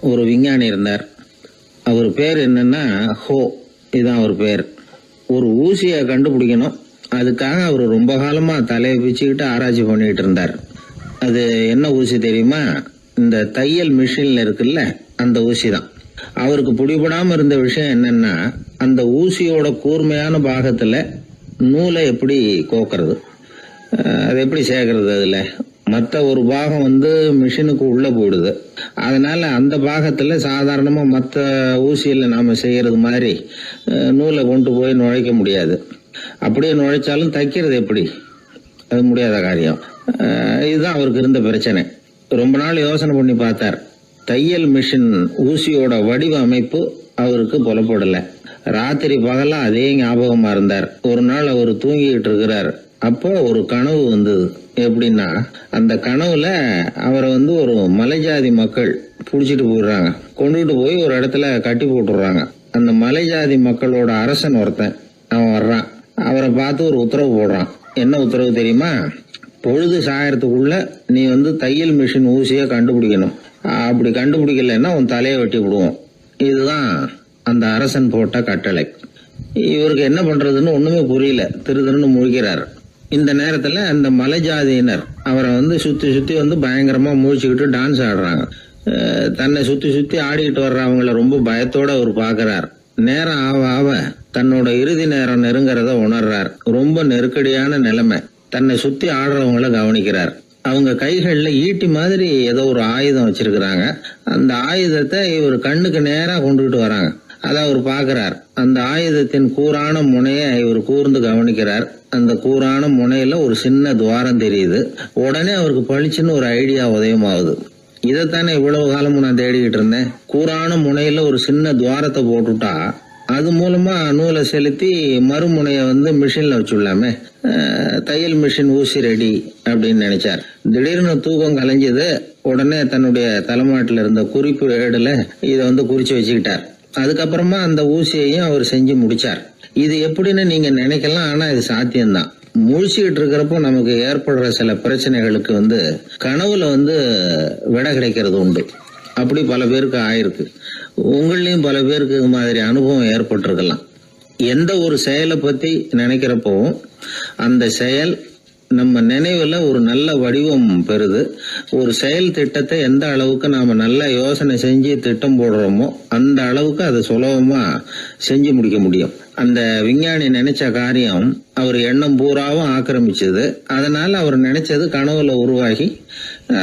ஒரு விஞ்ஞானி இருந்தார். அவர் பேர் என்னன்னா ஹோ, இதுதான் அவர் பேர். ஒரு ஊசியை கண்டுபிடிக்கணும், அதுக்காக அவர் ரொம்ப காலமா தலையை பிச்சுக்கிட்டு ஆராய்ச்சி பண்ணிட்டு இருந்தார். அது என்ன ஊசி தெரியுமா? இந்த தையல் மிஷின்ல இருக்குல்ல, அந்த ஊசி தான். அவருக்கு பிடிபடாம இருந்த விஷயம் என்னன்னா, அந்த ஊசியோட கூர்மையான பாகத்துல நூலை எப்படி கோக்கிறது, அது எப்படி சேர்க்கறது. அதுல மற்ற ஒரு பாகம் மிஷினுக்கு உள்ள போயிடுது. அதனால அந்த பாகத்துல சாதாரணமா மற்ற ஊசியில நாம செய்யறது மாதிரி நூலை கொண்டு போய் நுழைக்க முடியாது. அப்படியே நுழைச்சாலும் தைக்கிறது எப்படி, அது முடியாத காரியம். இதுதான் அவருக்கு இருந்த பிரச்சனை. ரொம்ப நாள் யோசனை பண்ணி பார்த்தார். தையல் மிஷின் ஊசியோட வடிவ அமைப்பு அவருக்கு புலப்படல. ராத்திரி பகலா அதே ஞாபகமா இருந்தார். ஒரு நாள் அவர் தூங்கிட்டு இருக்கிறார். அப்போ ஒரு கனவு வந்தது. எப்படின்னா, அந்த கனவுல அவரை ஒரு மலைஜாதி மக்கள் புடிச்சிட்டு போயிடுறாங்க. கொண்டுகிட்டு போய் ஒரு இடத்துல கட்டி போட்டுடுறாங்க. அந்த மலைஜாதி மக்களோட அரசன் ஒருத்தன் அவன் வர்றான். அவரை பார்த்து ஒரு உத்தரவு போடுறான். என்ன உத்தரவு தெரியுமா? பொழுது சாயறதுக்குள்ள நீ தையல் மிஷின் ஊசிய கண்டுபிடிக்கணும். அப்படி கண்டுபிடிக்கலன்னா உன் தலையை வெட்டி விடுவோம். இதுதான் அந்த அரசன் போட்ட கட்டளை. இவருக்கு என்ன பண்றதுன்னு ஒண்ணுமே புரியல. திருன்னு முழிக்கிறார். இந்த நேரத்துல அந்த மலைஜாதியினர் அவரை சுத்தி சுத்தி பயங்கரமா முழிச்சுக்கிட்டு டான்ஸ் ஆடுறாங்க. தன்னை சுத்தி சுத்தி ஆடிக்கிட்டு வர்றவங்கள ரொம்ப பயத்தோட அவர் பாக்குறார். நேரம் ஆவ ஆவ தன்னோட இறுதி நேரம் நெருங்கிறத உணர்றார். ரொம்ப நெருக்கடியான நிலைமை. தன்னை சுத்தி ஆடுறவங்கள கவனிக்கிறார். அவங்க கைகள்ல ஈட்டி மாதிரி ஏதோ ஒரு ஆயுதம் வச்சிருக்கிறாங்க. அந்த ஆயுதத்தை இவர் கண்ணுக்கு நேரா கொண்டுகிட்டு வராங்க. அதை அவர் பாக்குறார். அந்த ஆயுதத்தின் கூரான முனைய இவர் கூர்ந்து கவனிக்கிறார். அந்த கூரான முனையில ஒரு சின்ன துவாரம் தெரியுது. உடனே அவருக்கு பளிச்சுன்னு ஒரு ஐடியா உதயமாகுது. இதைத்தானே இவ்வளவு காலமும் நான் தேடிக்கிட்டு இருந்தேன். கூரான முனையில ஒரு சின்ன துவாரத்தை போட்டுட்டா அது மூலமா நூலை செலுத்தி மறுமுனைய மிஷின்ல வச்சுடலாமே. தையல் மிஷின் ஊசி ரெடி அப்படின்னு நினைச்சார். திடீர்னு தூக்கம் கலைஞ்சது. உடனே தன்னுடைய தலைமாட்டில் இருந்த குறிப்பு ஏடுல இதை குறிச்சு வச்சுக்கிட்டார். அதுக்கப்புறமா அந்த ஊசியையும் அவர் செஞ்சு முடிச்சார். இது எப்படின்னு நீங்க நினைக்கலாம், ஆனா இது சாத்தியம்தான். முழிச்சுக்கிட்டு இருக்கிறப்போ நமக்கு ஏற்படுற சில பிரச்சனைகளுக்கு கனவுல விடை கிடைக்கிறது உண்டு. அப்படி பல பேருக்கு ஆயிருக்கு. உங்களையும் பல பேருக்கு இது மாதிரி அனுபவம் ஏற்பட்டிருக்கலாம். எந்த ஒரு செயலை பத்தி நினைக்கிறப்போ அந்த செயல் நம்ம நினைவுல ஒரு நல்ல வடிவம் பெறுது. ஒரு செயல் திட்டத்தை எந்த அளவுக்கு நாம நல்ல யோசனை செஞ்சு திட்டம் போடுறோமோ அந்த அளவுக்கு அதை சுலபமா செஞ்சு முடிக்க முடியும். அந்த விஞ்ஞானி நினைச்ச காரியம் அவர் எண்ணம் பூராவும் ஆக்கிரமிச்சது. அதனால அவர் நினைச்சது கனவுல உருவாகி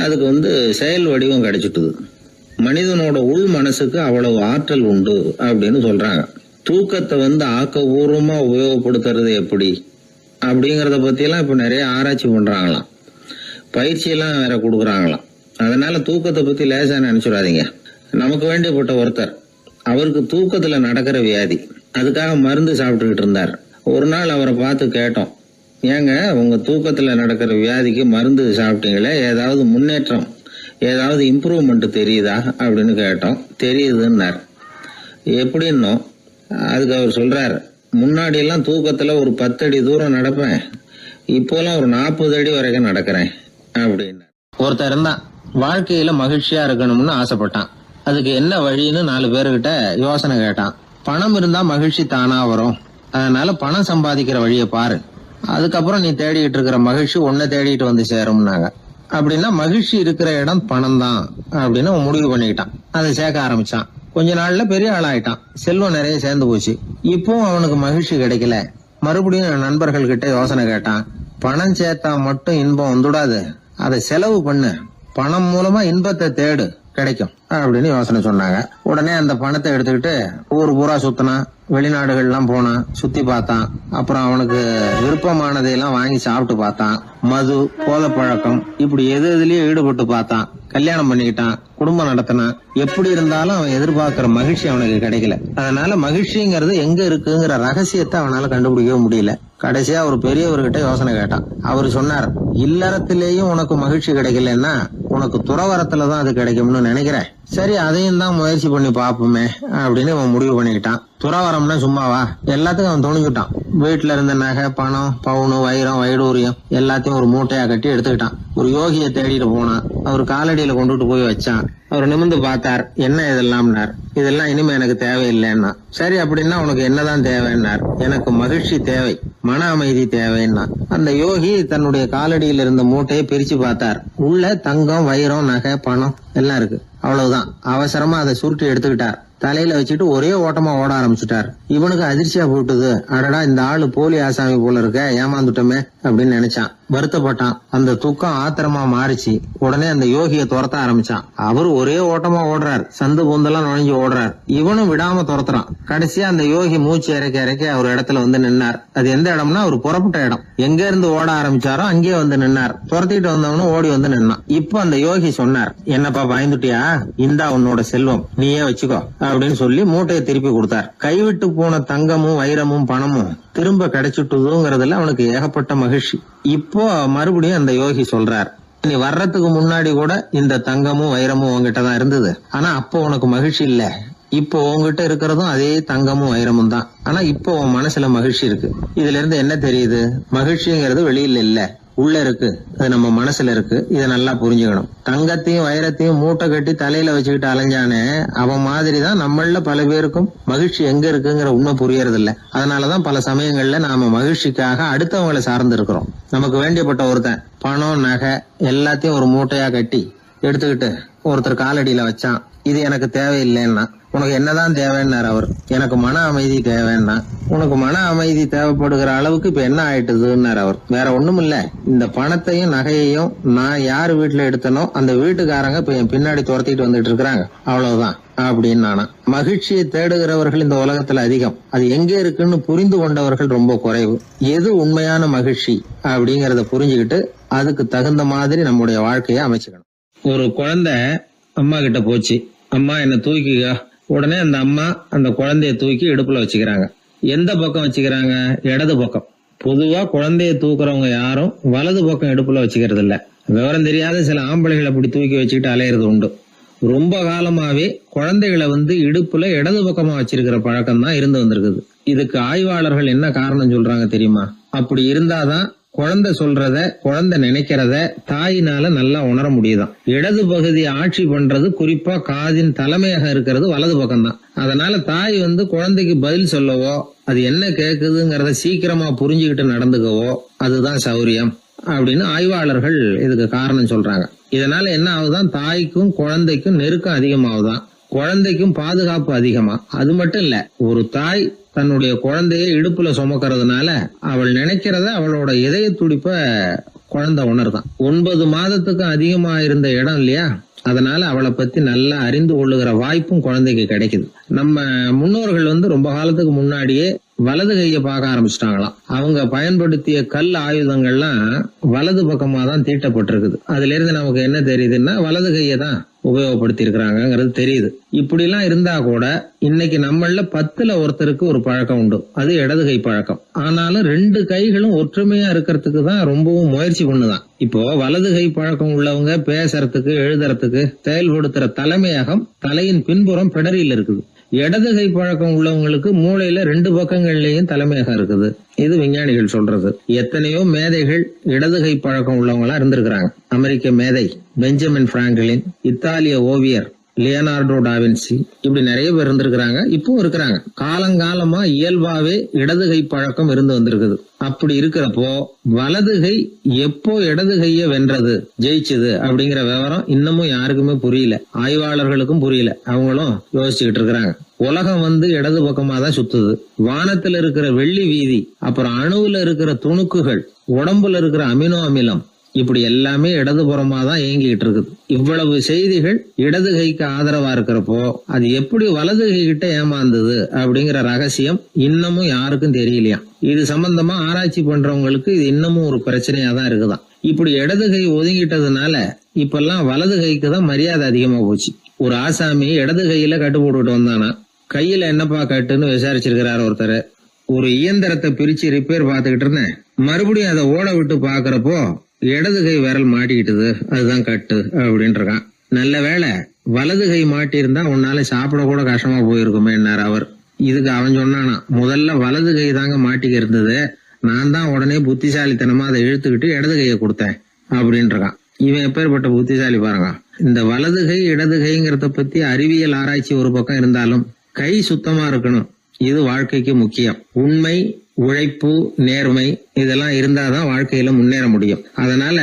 அதுக்கு செயல் வடிவம் கிடைச்சிட்டுது. மனிதனோட உள் மனசுக்கு அவ்வளவு ஆற்றல் உண்டு அப்படின்னு சொல்றாங்க. தூக்கத்தை ஆக்கபூர்வமா உபயோகப்படுத்துறது எப்படி அப்படிங்கறத பத்தி எல்லாம் இப்ப நிறைய ஆராய்ச்சி பண்றாங்களாம். பயிற்சி எல்லாம் வேற கொடுக்கறாங்களாம். அதனால தூக்கத்தை பத்தி லேசா நினைச்சுடாதீங்க. நமக்கு வேண்டியப்பட்ட ஒருத்தர், அவருக்கு தூக்கத்துல நடக்கிற வியாதி, அதுக்காக மருந்து சாப்பிட்டுக்கிட்டு இருந்தார். ஒரு நாள் அவரை பார்த்து கேட்டோம், ஏங்க உங்க தூக்கத்துல நடக்கிற வியாதிக்கு மருந்து சாப்பிட்டீங்களே, ஏதாவது முன்னேற்றம், ஏதாவது இம்ப்ரூவ்மெண்ட் தெரியுதா அப்படின்னு கேட்டோம். தெரியுதுன்னார். எப்படின்னோ அதுக்கு அவர் சொல்றாரு, முன்னாடி எல்லாம் தூக்கத்துல ஒரு 10 அடி தூரம் நடப்பேன், இப்போலாம் ஒரு 40 அடி வரைக்கும் நடக்கிறேன் அப்படின்னு. ஒருத்தர் இருந்தான், வாழ்க்கையில மகிழ்ச்சியா இருக்கணும்னு ஆசைப்பட்டான். அதுக்கு என்ன வழின்னு 4 பேருகிட்ட யோசனை கேட்டான். பணம் இருந்தா மகிழ்ச்சி தானா வரும், அதனால பணம் சம்பாதிக்கிற வழியை பாரு, அதுக்கப்புறம் நீ தேடிட்டு இருக்கிற மகிழ்ச்சி உன்னை தேடிட்டு வந்து சேரும்னாங்க. அப்படின்னா மகிழ்ச்சி இருக்கிற இடம் பணம் தான் அப்படின்னு அவன் முடிவு பண்ணிக்கிட்டான். அதை சேர்க்க ஆரம்பிச்சான். கொஞ்ச நாள்ல பெரிய ஆளாயிட்டான். செல்வம் நிறைய சேர்ந்து போச்சு. இப்பவும் அவனுக்கு மகிழ்ச்சி கிடைக்கல. மறுபடியும் நண்பர்கள் கிட்ட யோசனை கேட்டான். பணம் சேர்த்தா மட்டும் இன்பம் வந்துடாது, அதை செலவு பண்ணு, பணம் மூலமா இன்பத்தை தேடு, கிடைக்கும் அப்படின்னு யோசனை சொன்னாங்க. உடனே அந்த பணத்தை எடுத்துக்கிட்டு ஊர் பூரா சுத்தினான். வெளிநாடுகள் எல்லாம் போனான், சுத்தி பார்த்தான். அப்புறம் அவனுக்கு விருப்பமானதையெல்லாம் வாங்கி சாப்பிட்டு பார்த்தான். மது, போதை பழக்கம், இப்படி எதுலயும் ஈடுபட்டு பார்த்தான். கல்யாணம் பண்ணிக்கிட்டான், குடும்பம் நடத்தினான். எப்படி இருந்தாலும் அவன் எதிர்பார்க்கிற மகிழ்ச்சி அவனுக்கு கிடைக்கல. அதனால மகிழ்ச்சிங்கிறது எங்க இருக்குங்கிற ரகசியத்தை அவனால கண்டுபிடிக்கவே முடியல. கடைசியா ஒரு பெரியவர்கிட்ட யோசனை கேட்டான். அவர் சொன்னார், இல்லறத்திலேயும் உனக்கு மகிழ்ச்சி கிடைக்கலன்னா உனக்கு துறவரத்துலதான் அது கிடைக்கும்னு நினைக்கிறேன். சரி, அதையும் தான் முயற்சி பண்ணி பாப்போமே அப்படின்னு அவன் முடிவு பண்ணிக்கிட்டான். துறவரம்னா சும்மாவா? எல்லாத்துக்கும் அவன் துணிஞ்சுட்டான். வீட்டுல இருந்த நகை, பணம், பவுனு, வைரம், வைடூரியம் எல்லாத்தையும் ஒரு மூட்டையா கட்டி எடுத்துக்கிட்டான். ஒரு யோகியை தேடிட்டு போனான். அவர் காலடியில கொண்டுட்டு போய் வச்சான். அவர் நிமிர்ந்து பார்த்தார். என்ன இதெல்லாம்னார். இதெல்லாம் இனிமே எனக்கு தேவையில்லைன்னா. சரி, அப்படின்னா உனக்கு என்னதான் தேவைன்னார். எனக்கு மகிழ்ச்சி தேவை, மன அமைதி தேவைன்னா. அந்த யோகி தன்னுடைய காலடியில் இருந்த மூட்டையை பிரிச்சு பார்த்தார். உள்ள தங்கம், வைரம், நகை, பணம் எல்லாம் இருக்கு. அவ்வளவுதான். அவசரமா அதை சுருட்டி எடுத்துக்கிட்டார். தலையில வச்சுட்டு ஒரே ஓட்டமா ஓட ஆரம்பிச்சுட்டார். இவனுக்கு அதிர்ச்சியா போட்டுது. அடடா, இந்த ஆளு போலி ஆசாமி போல இருக்க, ஏமாந்துட்டோமே அப்படின்னு நினைச்சான். வருத்தப்பட்டான். அந்த துக்கம் ஆத்திரமா மாறிச்சு. உடனே அந்த யோகியை துரத்த ஆரம்பிச்சான். அவரு ஒரே ஓட்டமா ஓடுறார். சந்து பூந்தெல்லாம் நுழைஞ்சு ஓடுறார். இவனும் விடாம துரத்துறான். கடைசியா அந்த யோகி மூச்சு இறக்க இறக்க ஒரு இடத்துல வந்து நின்னார். அது எந்த இடம்னா அவர் புறப்பட்ட இடம். எங்க இருந்து ஓட ஆரம்பிச்சாரோ அங்கேயே வந்து நின்னார். துரத்திட்டு வந்தவனும் ஓடி வந்து நின்னான். இப்ப அந்த யோகி சொன்னார், என்னப்பா பயந்துட்டியா? இந்தா உன்னோட செல்வம், நீயே வச்சுக்கோ அப்படின்னு சொல்லி மூட்டையை திருப்பி கொடுத்தார். கைவிட்டு போன தங்கமும் வைரமும் பணமும் திரும்ப கிடைச்சிட்டுதுங்கிறதுல அவனுக்கு ஏகப்பட்ட மகிழ்ச்சி. இப்போ மறுபடியும் அந்த யோகி சொல்றார், நீ வர்றதுக்கு முன்னாடி கூட இந்த தங்கமும் வைரமும் உங்ககிட்டதான் இருந்தது. ஆனா அப்போ உனக்கு மகிழ்ச்சி இல்ல. இப்போ உங்ககிட்ட இருக்கிறதும் அதே தங்கமும் வைரமும் தான். ஆனா இப்போ உன் மனசுல மகிழ்ச்சி இருக்கு. இதுல இருந்து என்ன தெரியுது? மகிழ்ச்சிங்கிறது வெளியில இல்ல, உள்ள இருக்கு. அது நம்ம மனசுல இருக்கு. இதை நல்லா புரிஞ்சுக்கணும். தங்கத்தையும் வைரத்தையும் மூட்டை கட்டி தலையில வச்சுக்கிட்டு அலைஞ்சானே, அவன் மாதிரிதான் நம்மள பல பேருக்கும் மகிழ்ச்சி எங்க இருக்குங்கிற உண்மை புரியறது இல்ல. அதனாலதான் பல சமயங்கள்ல நாம மகிழ்ச்சிக்காக அடுத்தவங்களை சார்ந்து இருக்கிறோம். நமக்கு வேண்டியப்பட்ட ஒருத்தன் பணம், நகை எல்லாத்தையும் ஒரு மூட்டையா கட்டி எடுத்துக்கிட்டு ஒருத்தர் காலடியில வச்சான். இது எனக்கு தேவையில்லைன்னா. உனக்கு என்னதான் தேவைன்னார் அவர். எனக்கு மன அமைதி தேவைன்னா. உனக்கு மன அமைதி தேவைப்படுகிற அளவுக்கு இப்ப என்ன ஆயிட்டுதுன்னார் அவர். வேற ஒண்ணும் இல்ல, இந்த பணத்தையும் நகையையும் நான் யாரு வீட்டுல எடுத்தனோ அந்த வீட்டுக்காரங்க இப்ப என் பின்னாடி துரத்திட்டு வந்துட்டு இருக்கிறாங்க, அவ்வளவுதான் அப்படின்னு நானா. மகிழ்ச்சியை தேடுகிறவர்கள் இந்த உலகத்துல அதிகம். அது எங்க இருக்குன்னு புரிந்து கொண்டவர்கள் ரொம்ப குறைவு. எது உண்மையான மகிழ்ச்சி அப்படிங்கறத புரிஞ்சுக்கிட்டு அதுக்கு தகுந்த மாதிரி நம்முடைய வாழ்க்கையை அமைச்சுக்கணும். ஒரு குழந்தை அம்மா கிட்ட போச்சு, அம்மா என்ன தூக்கிக்க. உடனே அந்த அம்மா அந்த குழந்தைய தூக்கி இடுப்புல வச்சுக்கிறாங்க. எந்த பக்கம் வச்சுக்கிறாங்க? இடது பக்கம். பொதுவா குழந்தைய தூக்குறவங்க யாரும் வலது பக்கம் இடுப்புல வச்சுக்கிறது இல்ல. விவரம் தெரியாத சில ஆம்பளைகளை அப்படி தூக்கி வச்சுக்கிட்டு அலையிறது உண்டு. ரொம்ப காலமாவே குழந்தைகளை இடுப்புல இடது பக்கமா வச்சிருக்கிற பழக்கம் தான் இருந்து வந்திருக்குது. இதுக்கு ஆய்வாளர்கள் என்ன காரணம் சொல்றாங்க தெரியுமா? அப்படி இருந்தாதான் குழந்தை சொல்றத, குழந்தை நினைக்கிறத தாயினால நல்லா உணர முடியுதாம். இடது பகுதி ஆட்சி பண்றது, குறிப்பா காதின் தலைமையாக இருக்கிறது வலது பக்கம் தான். அதனால தாய் குழந்தைக்கு பதில் சொல்லவோ, அது என்ன கேக்குதுங்கிறத சீக்கிரமா புரிஞ்சுக்கிட்டு நடந்துக்கவோ அதுதான் சௌரியம் அப்படின்னு ஆய்வாளர்கள் இதுக்கு காரணம் சொல்றாங்க. இதனால என்ன ஆகுதான்? தாய்க்கும் குழந்தைக்கும் நெருக்கம் அதிகமாகுதான், குழந்தைக்கும் பாதுகாப்பு அதிகமா. அது மட்டும் இல்ல, ஒரு தாய் தன்னுடைய குழந்தைய இடுப்புல சுமக்கிறதுனால அவள் நினைக்கிறத, அவளோட இதய துடிப்ப குழந்தை உணர்தான். 9 மாதத்துக்கும் அதிகமா இருந்த இடம் இல்லையா, அதனால அவளை பத்தி நல்லா அறிந்து கொள்ளுகிற வாய்ப்பும் குழந்தைக்கு கிடைக்குது. நம்ம முன்னோர்கள் ரொம்ப காலத்துக்கு முன்னாடியே வலது கையை பார்க்க ஆரம்பிச்சிட்டாங்களாம். அவங்க பயன்படுத்திய கல் ஆயுதங்கள்லாம் வலது பக்கமா தான் தீட்டப்பட்டிருக்குது. அதுல இருந்து நமக்கு என்ன தெரியுதுன்னா, வலது கையை தான் உபயோகப்படுத்தி இருக்கிறாங்கிறது தெரியுது. இப்படி எல்லாம் இருந்தா கூட இன்னைக்கு நம்மள 10ல் ஒருத்தருக்கு ஒரு பழக்கம் உண்டு, அது இடது கை பழக்கம். ஆனாலும் 2 கைகளும் ஒற்றுமையா இருக்கிறதுக்கு தான் ரொம்பவும் முயற்சி பண்ணுதான். இப்போ வலது கை பழக்கம் உள்ளவங்க பேசுறதுக்கு, எழுதுறதுக்கு செயல்படுத்துற தலைமையகம் தலையின் பின்புறம் பிடரியில் இருக்குது. இடது கை பழக்கம் உள்ளவங்களுக்கு மூளையில 2 பக்கங்கள்லயும் தலைமையகம் இருக்குது. இது விஞ்ஞானிகள் சொல்றது. எத்தனையோ மேதைகள் இடது கை பழக்கம் உள்ளவங்களா இருந்திருக்கிறாங்க. அமெரிக்க மேதை பெஞ்சமின் பிராங்க்லின், இத்தாலிய ஓவியர் லியோனார்டோ டாவின்சி, இப்படி நிறைய பேர் இருந்திருக்கிறாங்க, இப்போ இருக்கிறாங்க. காலங்காலமா இயல்பாவே இடது கை பழக்கம் இருந்து வந்திருக்குது. அப்படி இருக்கிறப்போ வலது கை எப்போ இடது கைய வென்றது, ஜெயிச்சது அப்படிங்கிற விவரம் இன்னமும் யாருக்குமே புரியல. ஆய்வாளர்களுக்கும் புரியல. அவங்களும் யோசிச்சுக்கிட்டு இருக்கிறாங்க. உலகம் இடது பக்கமா தான் சுத்துது. வானத்துல இருக்கிற வெள்ளி வீதி, அப்புறம் அணுவுல இருக்கிற துணுக்குகள், உடம்புல இருக்கிற அமினோ அமிலம், இப்படி எல்லாமே இடதுபுறமா தான் இயங்கிட்டு இருக்குது. இவ்வளவு செய்திகள் இடது கைக்கு ஆதரவா இருக்கிறப்போ அது எப்படி வலது கை கிட்ட ஏமாந்தது அப்படிங்கிற ரகசியம் இன்னமும் யாருக்கும் தெரியலையா. இது சம்பந்தமா ஆராய்ச்சி பண்றவங்களுக்கு இது இன்னமும் ஒரு பிரச்சனையா தான் இருக்குதான். இப்படி இடது கை ஒதுங்கிட்டதுனால இப்பெல்லாம் வலது கைக்கு தான் மரியாதை அதிகமா போச்சு. ஒரு ஆசாமி இடது கையில கட்டு போட்டுட்டு வந்தானா, கையில என்னப்பா கட்டுன்னு விசாரிச்சிருக்கிறாரு ஒருத்தர். ஒரு இயந்திரத்தை பிரிச்சு ரிப்பேர் பார்த்துக்கிட்டு இருந்தேன், மறுபடியும் அதை ஓட விட்டு பாக்குறப்போ இடது கை விரல் மாட்டிக்கிட்டது, அதுதான் கட்டு அப்படின்னு இருக்கான். நல்ல வேளை வலது கை மாட்டி இருந்தா உன்னால சாப்பிட கூட கஷ்டமா போயிருக்குமே என்னார் அவர். இதுக்கு அவன் சொன்னானா, முதல்ல வலது கை தாங்க மாட்டிக்க இருந்தது, நான் தான் உடனே புத்திசாலித்தனமா அதை இழுத்துக்கிட்டு இடது கையை கொடுத்தேன் அப்படின்னு இருக்கான். இவன் எப்பேற்பட்ட புத்திசாலி பாருங்க. இந்த வலதுகை இடதுகைங்கிறத பத்தி அறிவியல் ஆராய்ச்சி ஒரு பக்கம் இருந்தாலும் கை சுத்தமா இருக்கணும், இது வாழ்க்கைக்கு முக்கியம். உண்மை, உழைப்பு, நேர்மை இதெல்லாம் இருந்தாதான் வாழ்க்கையில முன்னேற முடியும். அதனால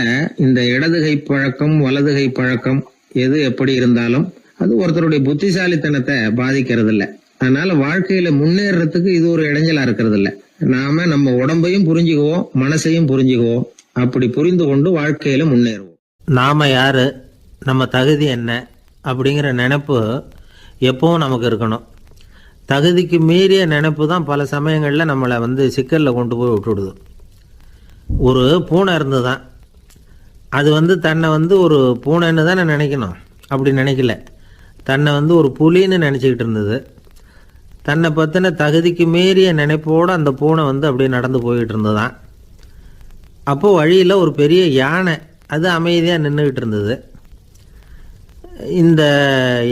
இந்த இடதுகை பழக்கம் வலதுகை பழக்கம் எது எப்படி இருந்தாலும் அது ஒருத்தருடைய புத்திசாலித்தனத்தை பாதிக்கிறது இல்ல. அதனால வாழ்க்கையில முன்னேறதுக்கு இது ஒரு இடைஞ்சலா இருக்கிறது இல்ல. நாம நம்ம உடம்பையும் புரிஞ்சுக்குவோம், மனசையும் புரிஞ்சுக்குவோம். அப்படி புரிந்து கொண்டு வாழ்க்கையில முன்னேறுவோம். நாம யாரு, நம்ம தகுதி என்ன அப்படிங்கிற நினைப்பு எப்பவும் நமக்கு இருக்கணும். தகுதிக்கு மீறிய நினைப்பு தான் பல சமயங்களில் நம்மளை சிக்கலில் கொண்டு போய் விட்டுடுது. ஒரு பூனை இருந்து தான் அது தன்னை ஒரு பூனைன்னு தானே நினைக்கணும். அப்படி நினைக்கல, தன்னை ஒரு புலின்னு நினச்சிக்கிட்டு இருந்தது. தன்னை பற்றின தகுதிக்கு மீறிய நினைப்போடு அந்த பூனை அப்படியே நடந்து போய்கிட்டு இருந்ததுதான். அப்போது வழியில் ஒரு பெரிய யானை அது அமைதியாக நின்றுக்கிட்டு இருந்தது. இந்த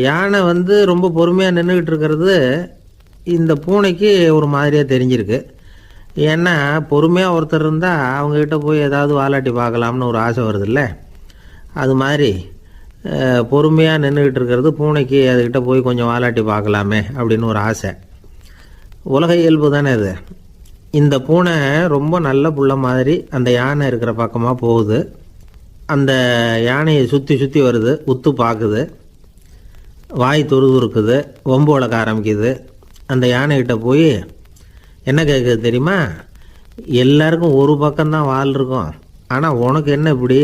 யானை ரொம்ப பொறுமையாக நின்றுக்கிட்டு இருக்கிறது இந்த பூனைக்கு ஒரு மாதிரியாக தெரிஞ்சிருக்கு. ஏன்னா பொறுமையாக ஒருத்தர் இருந்தால் அவங்கக்கிட்ட போய் ஏதாவது வாலாட்டி பார்க்கலாம்னு ஒரு ஆசை வருதில்ல. அது மாதிரி பொறுமையாக நின்றுக்கிட்டு இருக்கிறது பூனைக்கு அதுக்கிட்ட போய் கொஞ்சம் வாலாட்டி பார்க்கலாமே அப்படின்னு ஒரு ஆசை. உலக இயல்பு தானே இது. இந்த பூனை ரொம்ப நல்ல புள்ள மாதிரி அந்த யானை இருக்கிற பக்கமாக போகுது. அந்த யானையை சுற்றி சுற்றி வருது, உத்து பார்க்குது, வாய் துருதுருக்குது, வம்பு வளர்க்க ஆரம்பிக்குது. அந்த யானைகிட்ட போய் என்ன கேட்குது தெரியுமா? எல்லாருக்கும் ஒரு பக்கம்தான் வால் இருக்கும், ஆனால் உனக்கு என்ன இப்படி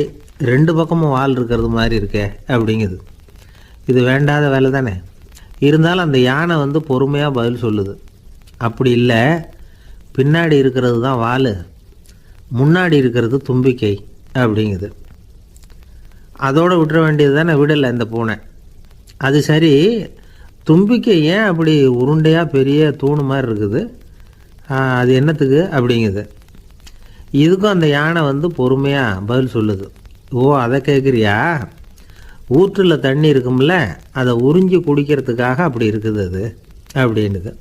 ரெண்டு பக்கமும் வால் இருக்கிறது மாதிரி இருக்கே அப்படிங்குது. இது வேண்டாத வேலை தானே. இருந்தாலும் அந்த யானை பொறுமையாக பதில் சொல்லுது. அப்படி இல்லை, பின்னாடி இருக்கிறது தான் வால், முன்னாடி இருக்கிறது தும்பிக்கை அப்படிங்குது. அதோடு விட்டுற வேண்டியது தானே, விடலை இந்த பூனை. அது சரி, தும்பிக்கை ஏன் அப்படி உருண்டையாக பெரிய தூணு மாதிரி இருக்குது, அது என்னத்துக்கு அப்படிங்குது. இதுக்கும் அந்த யானை பொறுமையாக பதில் சொல்லுது. ஓ, அதை கேட்குறியா? ஊற்றில் தண்ணி இருக்கும்ல, அதை உறிஞ்சி குடிக்கிறதுக்காக அப்படி இருக்குது அது அப்படின்னுது.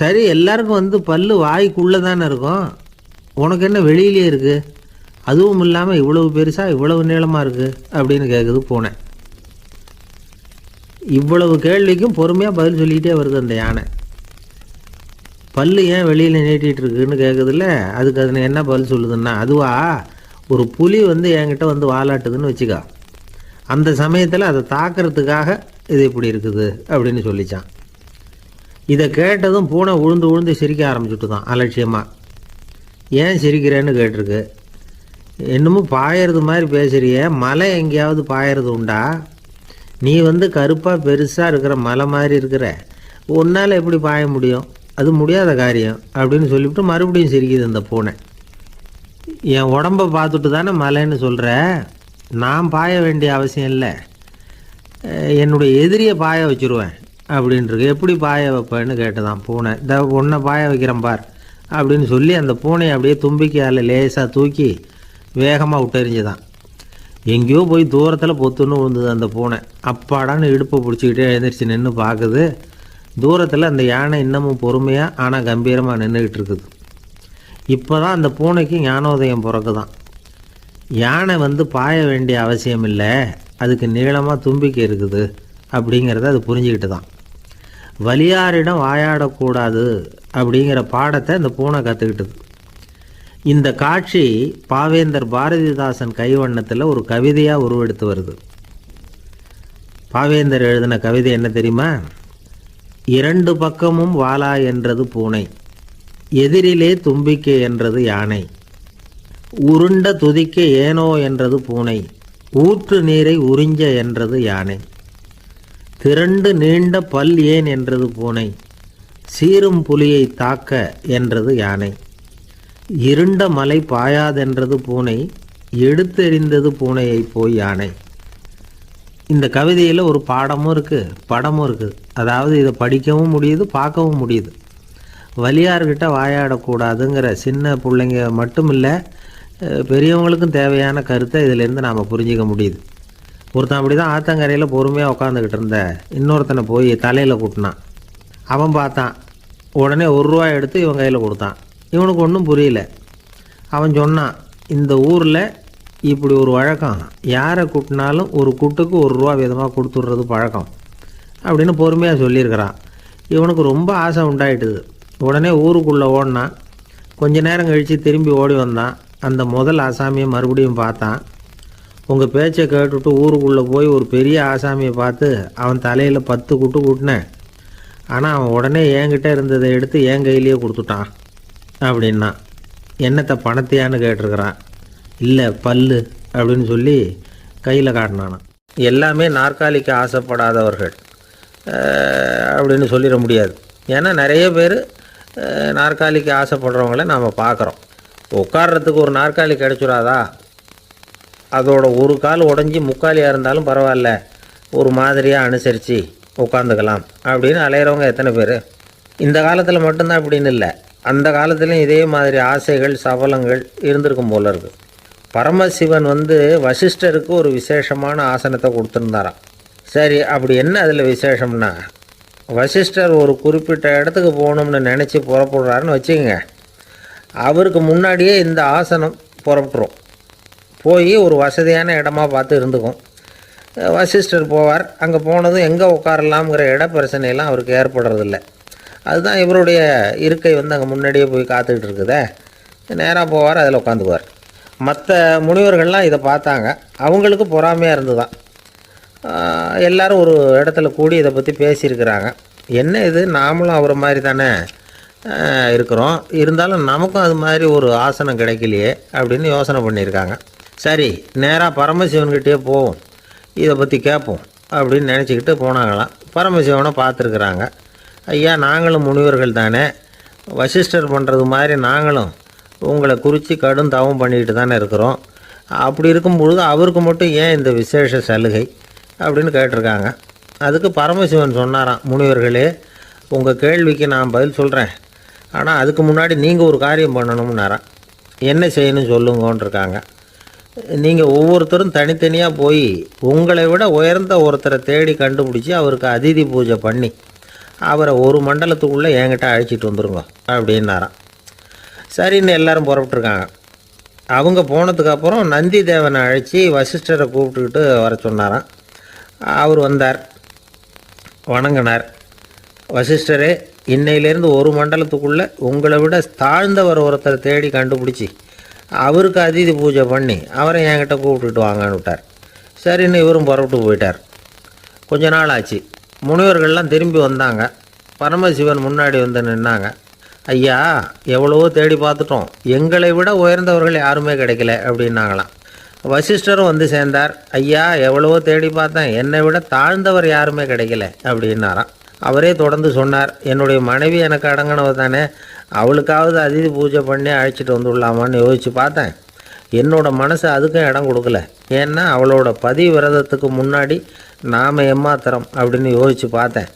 சரி, எல்லாருக்கும் பல்லு வாய்க்குள்ளே தானே இருக்கும், உனக்கு என்ன வெளியிலே இருக்குது, அதுவும் இல்லாமல் இவ்வளவு பெருசாக இவ்வளவு நீளமாக இருக்குது அப்படின்னு கேட்குது பூனை. இவ்வளவு கேள்விக்கும் பொறுமையாக பதில் சொல்லிக்கிட்டே வருது அந்த யானை. பல்லு ஏன் வெளியில் நீட்டிகிட்டு இருக்குன்னு கேட்குதுல்ல, அதுக்கு அது என்ன பதில் சொல்லுதுன்னா, அதுவா ஒரு புலி என்கிட்ட வாலாட்டுதுன்னு வச்சுக்கா, அந்த சமயத்தில் அதை தாக்கிறதுக்காக இது இப்படி இருக்குது அப்படின்னு சொல்லிச்சான். இதை கேட்டதும் பூனை உழுந்து உழுந்து சிரிக்க ஆரம்பிச்சுட்டு தான் அலட்சியமாக. ஏன் சிரிக்கிறேன்னு கேட்டிருக்கு. என்னமோ பாயறது மாதிரி பேசுறிய, மலை எங்கேயாவது பாயறது உண்டா? நீ கருப்பாக பெருசாக இருக்கிற மலை மாதிரி இருக்கிற, உன்னால் எப்படி பாய முடியும், அது முடியாத காரியம் அப்படின்னு சொல்லிவிட்டு மறுபடியும் சிரிக்குது இந்த பூனை. என் உடம்பை பார்த்துட்டு தானே மலைன்னு சொல்கிற, நான் பாய வேண்டிய அவசியம் இல்லை, என்னுடைய எதிரியை பாய வச்சுருவேன் அப்படின்ட்டுருக்கு. எப்படி பாய வைப்பேன்னு கேட்டுதான் பூனை. இந்த உன்னை பாய வைக்கிறேன் பார் அப்படின்னு சொல்லி அந்த பூனையை அப்படியே தும்பிக்கையால் லேசாக தூக்கி வேகமாக விட்டெறிஞ்சுதான். எங்கேயோ போய் தூரத்தில் பொத்துன்னு விழுந்தது அந்த பூனை. அப்பாடான்னு இடுப்பை பிடிச்சிக்கிட்டே எழுந்திரிச்சு நின்று பார்க்குது. தூரத்தில் அந்த யானை இன்னமும் பொறுமையாக ஆனால் கம்பீரமாக நின்றுக்கிட்டு இருக்குது. இப்போ தான் அந்த பூனைக்கு ஞானோதயம் பிறக்குதான். யானை பாய வேண்டிய அவசியம் இல்லை, அதுக்கு நீளமாக தும்பிக்கை இருக்குது அப்படிங்கிறத அது புரிஞ்சுக்கிட்டு தான். வலியாரிடம் வாயாடக்கூடாது அப்படிங்கிற பாடத்தை இந்த பூனை கற்றுக்கிட்டது. இந்த காட்சி பாவேந்தர் பாரதிதாசன் கைவண்ணத்தில் ஒரு கவிதையாக உருவெடுத்து வருது. பாவேந்தர் எழுதின கவிதை என்ன தெரியுமா? இரண்டு பக்கமும் வாலா என்றது பூனை, எதிரிலே தும்பிக்கை என்றது யானை, உருண்ட துதிக்க ஏனோ என்றது பூனை, ஊற்று நீரை உறிஞ்ச என்றது யானை, திரண்டு நீண்ட பல் ஏன் என்றது பூனை, சீரும் புலியை தாக்க என்றது யானை, இருண்ட மலை பாயாதென்றது பூனை, எடுத்தெறிந்தது பூனையை போய் யானை. இந்த கவிதையில் ஒரு பாடமும் இருக்குது, படமும் இருக்குது. அதாவது இதை படிக்கவும் முடியுது, பார்க்கவும் முடியுது. வலியார்கிட்ட வாயாடக்கூடாதுங்கிற சின்ன பிள்ளைங்க மட்டும் இல்லை, பெரியவங்களுக்கும் தேவையான கருத்தை இதிலேருந்து நாம் புரிஞ்சிக்க முடியுது. ஒருத்தன் அப்படி தான் ஆத்தங்கரையில் பொறுமையாக உட்காந்துக்கிட்டு இருந்த இன்னொருத்தனை போய் தலையில் கூட்டினான். அவன் பார்த்தான், உடனே ₹1 எடுத்து இவன் கையில் கொடுத்தான். இவனுக்கு ஒன்றும் புரியல. அவன் சொன்னான், இந்த ஊரில் இப்படி ஒரு வழக்கம், யாரை கூட்டினாலும் ஒரு கூட்டுக்கு ₹1 விதமாக கொடுத்துட்றது பழக்கம் அப்படின்னு பொறுமையாக சொல்லியிருக்கிறான். இவனுக்கு ரொம்ப ஆசை உண்டாயிட்டுது. உடனே ஊருக்குள்ளே ஓடினான். கொஞ்ச நேரம் கழித்து திரும்பி ஓடி வந்தான். அந்த முதல் ஆசாமியை மறுபடியும் பார்த்தான். உங்கள் பேச்சை கேட்டுவிட்டு ஊருக்குள்ளே போய் ஒரு பெரிய ஆசாமியை பார்த்து அவன் தலையில் 10 குட்டு கூட்டினேன். ஆனால் அவன் உடனே என்கிட்ட இருந்ததை எடுத்து என் கையிலேயே கொடுத்துட்டான் அப்படின்னா. என்னத்தை பணத்தையான்னு கேட்டிருக்கிறான். இல்லை பல்லு அப்படின்னு சொல்லி கையில் காட்டினானான். எல்லாமே நாற்காலிக்கு ஆசைப்படாதவர்கள் அப்படின்னு சொல்லிட முடியாது. ஏன்னா நிறைய பேர் நாற்காலிக்கு ஆசைப்படுறவங்கள நாம் பார்க்குறோம். உட்கார்றதுக்கு ஒரு நாற்காலி கிடச்சிடாதா, அதோட ஒரு கால் உடஞ்சி முக்காலியாக இருந்தாலும் பரவாயில்ல, ஒரு மாதிரியாக அனுசரித்து உட்காந்துக்கலாம் அப்படின்னு அலையிறவங்க எத்தனை பேர். இந்த காலத்தில் மட்டும்தான் அப்படின்னு இல்லை, அந்த காலத்துலேயும் இதே மாதிரி ஆசைகள் சபலங்கள் இருந்திருக்கும் போல இருக்குது. பரமசிவன் வசிஷ்டருக்கு ஒரு விசேஷமான ஆசனத்தை கொடுத்துருந்தாராம். சரி, அப்படி என்ன அதில் விசேஷம்னா, வசிஷ்டர் ஒரு குறிப்பிட்ட இடத்துக்கு போகணும்னு நினச்சி புறப்படுறாருன்னு வச்சுக்கோங்க. அவருக்கு முன்னாடியே இந்த ஆசனம் புறப்பட்டுரும். போய் ஒரு வசதியான இடமா பார்த்து இருந்துக்கும். வசிஷ்டர் போவார். அங்கே போனதும் எங்கே உட்காரலாம்ங்கிற இட பிரச்சனையெல்லாம் அவருக்கு ஏற்படுறதில்ல. அதுதான் இவருடைய இருக்கை அங்கே முன்னாடியே போய் காத்துக்கிட்டு இருக்குதே. நேராக போவார், அதில் உட்காந்துக்குவார். மற்ற முனிவர்கள்லாம் இதை பார்த்தாங்க. அவங்களுக்கு பொறாமையாக இருந்துதான். எல்லோரும் ஒரு இடத்துல கூடி இதை பற்றி பேசியிருக்கிறாங்க. என்ன இது, நாமளும் அவரை மாதிரி தானே இருக்கிறோம், இருந்தாலும் நமக்கும் அது மாதிரி ஒரு ஆசனம் கிடைக்கலையே அப்படின்னு யோசனை பண்ணியிருக்காங்க. சரி, நேராக பரமசிவன்கிட்டே போவோம், இதை பற்றி கேட்போம் அப்படின்னு நினச்சிக்கிட்டு போனாங்களாம். பரமசிவனை பார்த்துருக்குறாங்க. ஐயா, நாங்களும் முனிவர்கள் தானே, வசிஷ்டர் பண்ணுறது மாதிரி நாங்களும் உங்களை குறித்து கடும் தவம் பண்ணிக்கிட்டு தானே இருக்கிறோம். அப்படி இருக்கும்பொழுது அவருக்கு மட்டும் ஏன் இந்த விசேஷ சலுகை அப்படின்னு கேட்டிருக்காங்க. அதுக்கு பரமசிவன் சொன்னாராம், முனிவர்களே, உங்கள் கேள்விக்கு நான் பதில் சொல்கிறேன், ஆனால் அதுக்கு முன்னாடி நீங்கள் ஒரு காரியம் பண்ணணும்னாராம். என்ன செய்யணும் சொல்லுங்கன்றிருக்காங்க. நீங்கள் ஒவ்வொருத்தரும் தனித்தனியாக போய் உங்களை விட உயர்ந்த ஒருத்தரை தேடி கண்டுபிடிச்சி அவருக்கு அதிதி பூஜை பண்ணி அவரை ஒரு மண்டலத்துக்குள்ளே என்கிட்ட அழைச்சிட்டு வந்துருங்க அப்படின்னாராம். சரின்னு எல்லாரும் புறப்பட்டுருக்காங்க. அவங்க போனதுக்கப்புறம் நந்தி தேவனை அழைச்சி வசிஷ்டரை கூப்பிட்டுக்கிட்டு வர சொன்னாராம். அவர் வந்தார், வணங்கினார். வசிஷ்டரே, இன்னையிலேருந்து ஒரு மண்டலத்துக்குள்ளே உங்களை விட தாழ்ந்தவர் ஒருத்தரை தேடி கண்டுபிடிச்சி அவருக்கு அதிதி பூஜை பண்ணி அவரை என்கிட்ட கூப்பிட்டுட்டு வாங்கன்னு விட்டார். சரின்னு இவரும் புறப்பட்டு போயிட்டார். கொஞ்ச நாள் ஆச்சு. முனிவர்கள்லாம் திரும்பி வந்தாங்க. பரமசிவன் முன்னாடி நின்னாங்க. ஐயா, எவ்வளவோ தேடி பார்த்துட்டோம், எங்களை விட உயர்ந்தவர்கள் யாருமே கிடைக்கல அப்படின்னாங்களாம். வசிஷ்டரும் சேர்ந்தார். ஐயா, எவ்வளவோ தேடி பார்த்தேன், என்னை விட தாழ்ந்தவர் யாருமே கிடைக்கல அப்படின்னாராம். அவரே தொடர்ந்து சொன்னார், என்னுடைய மனைவி எனக்கு அடங்கினவ தானே, அவளுக்காவது அதிதி பூஜை பண்ணி அழைச்சிட்டு வந்துடலாமான்னு யோசித்து பார்த்தேன். என்னோடய மனசு அதுக்கும் இடம் கொடுக்கல. ஏன்னா அவளோட விரதத்துக்கு முன்னாடி நாம் ஏமாத்திரம் அப்படின்னு யோசித்து பார்த்தேன்.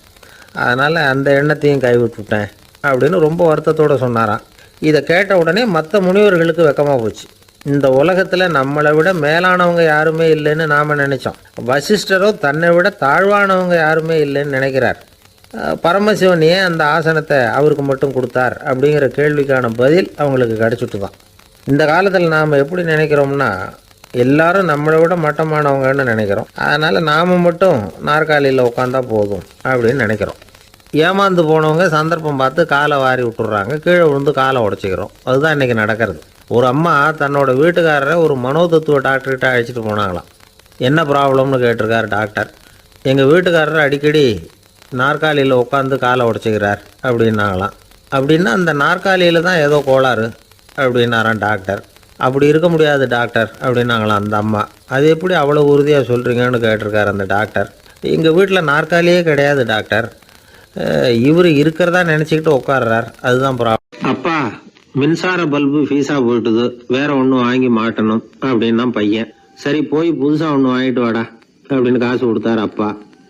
அதனால் அந்த எண்ணத்தையும் கைவிட்டுவிட்டேன் அப்படின்னு ரொம்ப வருத்தத்தோடு சொன்னாராம். இதை கேட்ட உடனே மற்ற முனிவர்களுக்கு வெக்கமாக போச்சு. இந்த உலகத்தில் நம்மளை விட மேலானவங்க யாருமே இல்லைன்னு நாம் நினச்சோம். வசிஷ்டரோ தன்னை விட தாழ்வானவங்க யாருமே இல்லைன்னு நினைக்கிறார். பரமசிவன் ஏன் அந்த ஆசனத்தை அவருக்கு மட்டும் கொடுத்தார் அப்படிங்கிற கேள்விக்கான பதில் அவங்களுக்கு கிடச்சிட்டு தான். இந்த காலத்தில் நாம் எப்படி நினைக்கிறோம்னா, எல்லாரும் நம்மளை விட மட்டமானவங்கன்னு நினைக்கிறோம். அதனால் நாம் மட்டும் நாற்காலியில் உட்காந்தா போதும் அப்படின்னு நினைக்கிறோம். ஏமாந்து போனவங்க சந்தர்ப்பம் பார்த்து காலை வாரி விட்டுறாங்க, கீழே விழுந்து காலை உடச்சிக்கிறோம். அதுதான் இன்றைக்கி நடக்கிறது. ஒரு அம்மா தன்னோட வீட்டுக்காரரை ஒரு மனோதத்துவ டாக்டர்கிட்ட அழைச்சிட்டு போனாங்களாம். என்ன ப்ராப்ளம்னு கேட்டிருக்கார் டாக்டர். எங்கள் வீட்டுக்காரர் அடிக்கடி நாற்காலியில் உட்காந்து காலை உடச்சிக்கிறார் அப்படின்னாங்களாம். அப்படின்னா அந்த நாற்காலியில் தான் ஏதோ கோளாறு அப்படின்னாரான் டாக்டர். அப்படி இருக்க முடியாது டாக்டர் அப்படின்னாங்களாம் அந்த அம்மா. அது எப்படி அவ்வளோ உறுதியாக சொல்கிறீங்கன்னு கேட்டிருக்கார் அந்த டாக்டர். எங்கள் வீட்டில் நாற்காலியே கிடையாது டாக்டர், இவர் இருக்கிறதா நினச்சிக்கிட்டு உட்கார்றார், அதுதான் ப்ராப்ளம். அப்பா, மின்சார பல்பு ஃபீஸாக போயிட்டுது, வேற ஒன்று வாங்கி மாட்டணும் அப்படின்னா பையன். சரி, போய் புதுசாக ஒன்று வாங்கிட்டு வாடா அப்படின்னு காசு கொடுத்தாரு அப்பா.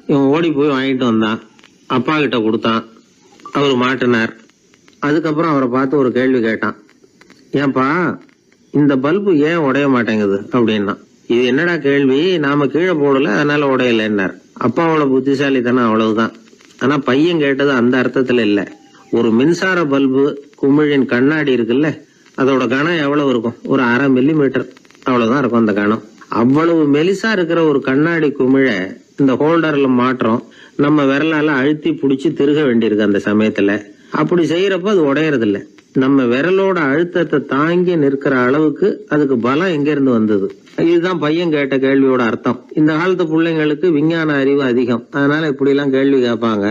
இவன் ஓடி போய் வாங்கிட்டு வந்தான். அப்பா கிட்ட கொடுத்தான். அவர் மாட்டினார். அதுக்கப்புறம் அவரை பார்த்து ஒரு கேள்வி கேட்டான். ஏன்பா, இந்த பல்பு ஏன் உடைய மாட்டேங்குது அப்படின்னா. இது என்னடா கேள்வி, நாம கீழே போடல அதனால உடையலைன்னார். அப்பாவோட புத்திசாலித்தனம் அவ்வளவுதான். ஆனா பையன் கேட்டது அந்த அர்த்தத்துல இல்ல. ஒரு மின்சார பல்பு குமிழின் கண்ணாடி இருக்குல்ல, அதோட கனம் எவ்வளவு இருக்கும், ஒரு 1/2 மில்லிமீட்டர். அவ்வளவுதான் இருக்கும் அந்த கணம். அவ்வளவு மெலிசா இருக்கிற ஒரு கண்ணாடி குமிழ இந்த ஹோல்டர்ல மாற்றம் நம்ம விரலால அழுத்தி புடிச்சு திருக வேண்டியிருக்கு. அந்த சமயத்துல அப்படி செய்யறப்ப அது உடையறது இல்ல. நம்ம விரலோட அழுத்தத்தை தாங்கி நிற்கிற அளவுக்கு அதுக்கு பலம் எங்க இருந்து வந்தது? இதுதான் பையன் கேட்ட கேள்வியோட அர்த்தம். இந்த காலத்து பிள்ளைங்களுக்கு விஞ்ஞான அறிவு அதிகம், அதனால இப்படி எல்லாம் கேள்வி கேட்பாங்க.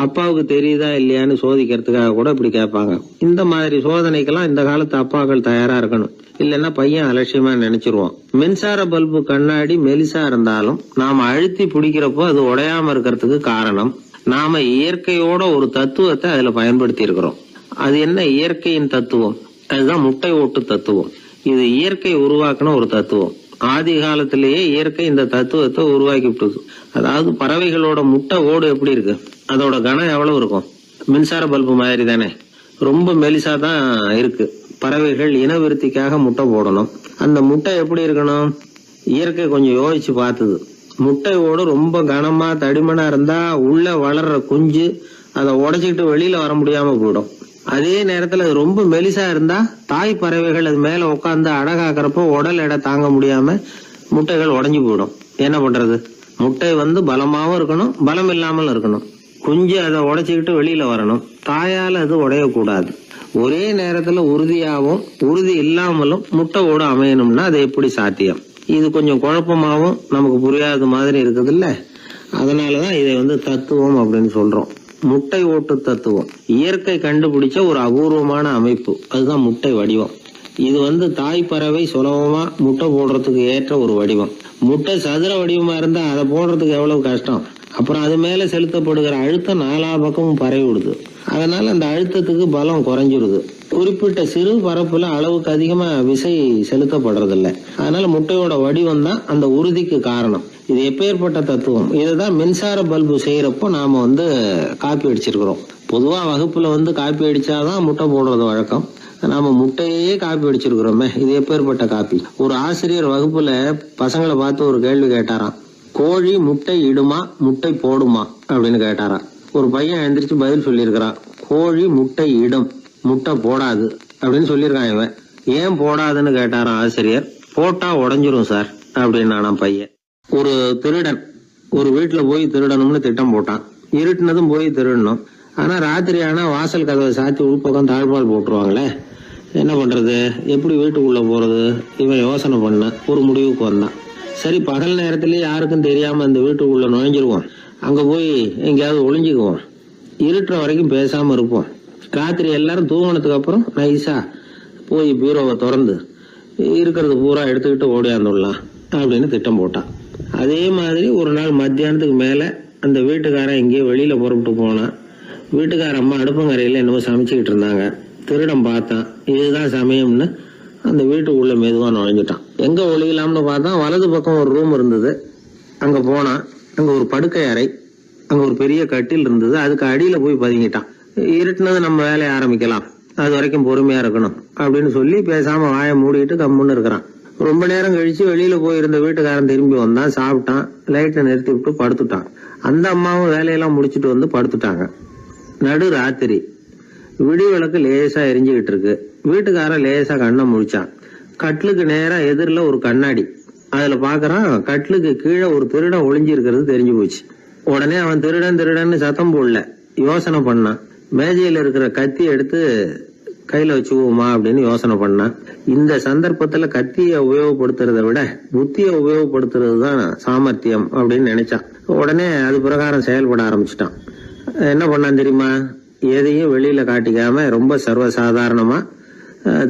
அப்பாவுக்கு தெரியுதா இல்லையான்னு சோதிக்கிறதுக்காக கூட இப்படி கேட்பாங்க. இந்த மாதிரி சோதனைக்கெல்லாம் இந்த காலத்து அப்பாக்கள் தயாரா இருக்கணும். இல்லைன்னா பையன் அலட்சியமா நினைச்சிருவான். மின்சார பல்பு கண்ணாடி மெலிசா இருந்தாலும் நாம அழுத்தி பிடிக்கிறப்போ அது உடையாம இருக்கிறதுக்கு காரணம் நாம இயற்கையோட ஒரு தத்துவத்தை அதுல பயன்படுத்தி இருக்கிறோம். அது என்ன இயற்கையின் தத்துவம்? அதுதான் முட்டை ஓட்டு தத்துவம். இது இயற்கை உருவாக்கின ஒரு தத்துவம். ஆதி காலத்திலேயே இயற்கை இந்த தத்துவத்தை உருவாக்கி விட்டது. அதாவது பறவைகளோட முட்டை ஓடு எப்படி இருக்கு, அதோட கனம் எவ்வளவு இருக்கும்? மின்சார பல்பு மாதிரி தானே, ரொம்ப மெலிசா தான் இருக்கு. பறவைகள் இனவிருத்திக்காக முட்டை போடணும். அந்த முட்டை எப்படி இருக்கணும்? இயற்கை கொஞ்சம் யோசிச்சு பார்த்தது. முட்டை ஓடு ரொம்ப கனமா தடிமனா இருந்தா உள்ள வளர்ற குஞ்சு அதை உடைச்சிக்கிட்டு வெளியில வர முடியாம போயிடும். அதே நேரத்துல அது ரொம்ப மெலிசா இருந்தா தாய் பறவைகள் அது மேல உட்காந்து அடகாக்குறப்போ உடல் எடை தாங்க முடியாம முட்டைகள் உடைஞ்சு போயிடும். என்ன பண்றது? முட்டை பலமாவும் இருக்கணும், பலம் இல்லாமல் இருக்கணும். குஞ்சு அதை உடைச்சுக்கிட்டு வெளியில வரணும். தாயால அது உடையக்கூடாது. ஒரே நேரத்துல உறுதியாகவும் உறுதி இல்லாமலும் முட்டை ஓடு அமையணும்னா அது எப்படி சாத்தியம்? இது கொஞ்சம் குழப்பமாவும் நமக்கு புரியாத மாதிரி இருக்குது இல்ல. அதனாலதான் இதை தத்துவம் அப்படின்னு சொல்றோம். முட்டை ஓட்டு தத்துவம் இயற்கை கண்டுபிடிச்ச ஒரு அபூர்வமான அமைப்பு. அதுதான் முட்டை வடிவம். இது தாய் பறவை சுலபமா முட்டை போடுறதுக்கு ஏற்ற ஒரு வடிவம். முட்டை சதுர வடிவமா இருந்தா அதை போடுறதுக்கு எவ்வளவு கஷ்டம். அப்புறம் அது மேல செலுத்தப்படுகிற அழுத்தம் நாலா பக்கமும் பரவி விடுது. அதனால அந்த அழுத்தத்துக்கு பலம் குறைஞ்சிருது. குறிப்பிட்ட சிறு பரப்புல அளவுக்கு அதிகமா விசை செலுத்தப்படுறது இல்ல. அதனால முட்டையோட வடிவம் தான் அந்த உறுதிக்கு காரணம். இது எப்பேற்பட்ட தத்துவம்? இதுதான் மின்சார பல்பு செய்யறப்போ நாம காப்பி அடிச்சிருக்கிறோம். பொதுவா வகுப்புல காப்பி அடிச்சாதான் முட்டை போடுறது வழக்கம். நாம முட்டையே காப்பி அடிச்சிருக்கிறோமே, இது எப்பேற்பட்ட காப்பி? ஒரு ஆசிரியர் வகுப்புல பசங்களை பார்த்து ஒரு கேள்வி கேட்டாராம். கோழி முட்டை இடுமா, முட்டை போடுமா அப்படின்னு கேட்டாராம். ஒரு பையன் எந்திரிச்சு பதில் சொல்லியிருக்கிறான். கோழி முட்டை இடும், முட்டை போடாது அப்படின்னு சொல்லியிருக்கான். இவன் ஏன் போடாதுன்னு கேட்டாராம் ஆசிரியர். போட்டா உடஞ்சிரும் சார் அப்படின்னு பையன். ஒரு திருடன் ஒரு வீட்டுல போய் திருடணும்னு திட்டம் போட்டான். இருட்டுனதும் போய் திருடணும். ஆனா ராத்திரி ஆனா வாசல் கதவை சாத்தி உள்பக்கம் தாழ்பால் போட்டுருவாங்களே, என்ன பண்றது, எப்படி வீட்டுக்குள்ள போறது? இவன் யோசனை பண்ண ஒரு முடிவுக்கு வந்தான். சரி, பகல் நேரத்திலேயே யாருக்கும் தெரியாம அந்த வீட்டுக்குள்ள நுழைஞ்சிருவோம். அங்க போய் எங்கேயாவது ஒளிஞ்சுக்குவோம். இருட்டுற வரைக்கும் பேசாம இருப்போம். ராத்திரி எல்லாரும் தூங்கினதுக்கு அப்புறம் நைஸா போய் பீரோவை திறந்து இருக்கிறது பூரா எடுத்துக்கிட்டு ஓடியாந்துடலாம் அப்படின்னு திட்டம் போட்டான். அதே மாதிரி ஒரு நாள் மத்தியானத்துக்கு மேல அந்த வீட்டுக்காரன் எங்கேயோ வெளியில புறப்பட்டு போனான். வீட்டுக்கார அம்மா அடுப்பங்கரையில என்னவோ சமைச்சுக்கிட்டு இருந்தாங்க. திருடன் பார்த்தான். இதுதான் சமயம்னு அந்த வீட்டுக்குள்ள மெதுவா நுழைஞ்சிட்டான். எங்க ஒளியலாம்னு பார்த்தா வலது பக்கம் ஒரு ரூம் இருந்தது. அங்க போனான். அங்க ஒரு படுக்கை அறை, அங்க ஒரு பெரிய கட்டில் இருந்தது. அதுக்கு அடியில போய் பதுங்கிட்டான். இருட்டுனது நம்ம வேலையை ஆரம்பிக்கலாம், அது வரைக்கும் பொறுமையா இருக்கணும் அப்படின்னு சொல்லி பேசாம வாயை மூடிட்டு கம்முன்னு இருக்கிறான். ரொம்ப நேரம் கழிச்சு வெளியில போயிருந்த வீட்டுக்காரன் திரும்பி வந்தான். சாப்பிட்டான். லைட்டை நிறுத்தி விட்டு படுத்துட்டான். அந்த அம்மாவும் வேலையெல்லாம் முடிச்சுட்டு படுத்துட்டாங்க. நடு ராத்திரி. விடி விளக்கு லேசா எரிஞ்சுக்கிட்டு இருக்கு. வீட்டுக்காரன் லேசா கண்ணை முழிச்சான். கட்லுக்கு நேரா எதிரில் ஒரு கண்ணாடி. அதுல பாக்குறான், கட்லுக்கு கீழே ஒரு திருடன் ஒளிஞ்சு இருக்கிறது தெரிஞ்சு போச்சு. உடனே அவன் திருடன் திருடன்னு சத்தம் போடல, யோசனை பண்ணான். மேஜையில இருக்கிற கத்தி எடுத்து கையில வச்சுக்குவோமா அப்படின்னு யோசனை பண்ணான். இந்த சந்தர்ப்பத்துல கத்தியை உபயோகப்படுத்துறதை விட புத்தியை உபயோகப்படுத்துறது தான் சாமர்த்தியம் அப்படின்னு நினைச்சான். உடனே அது பிரகாரம் செயல்பட ஆரம்பிச்சிட்டான். என்ன பண்ணான் தெரியுமா? எதையும் வெளியில காட்டிக்காம ரொம்ப சர்வசாதாரணமா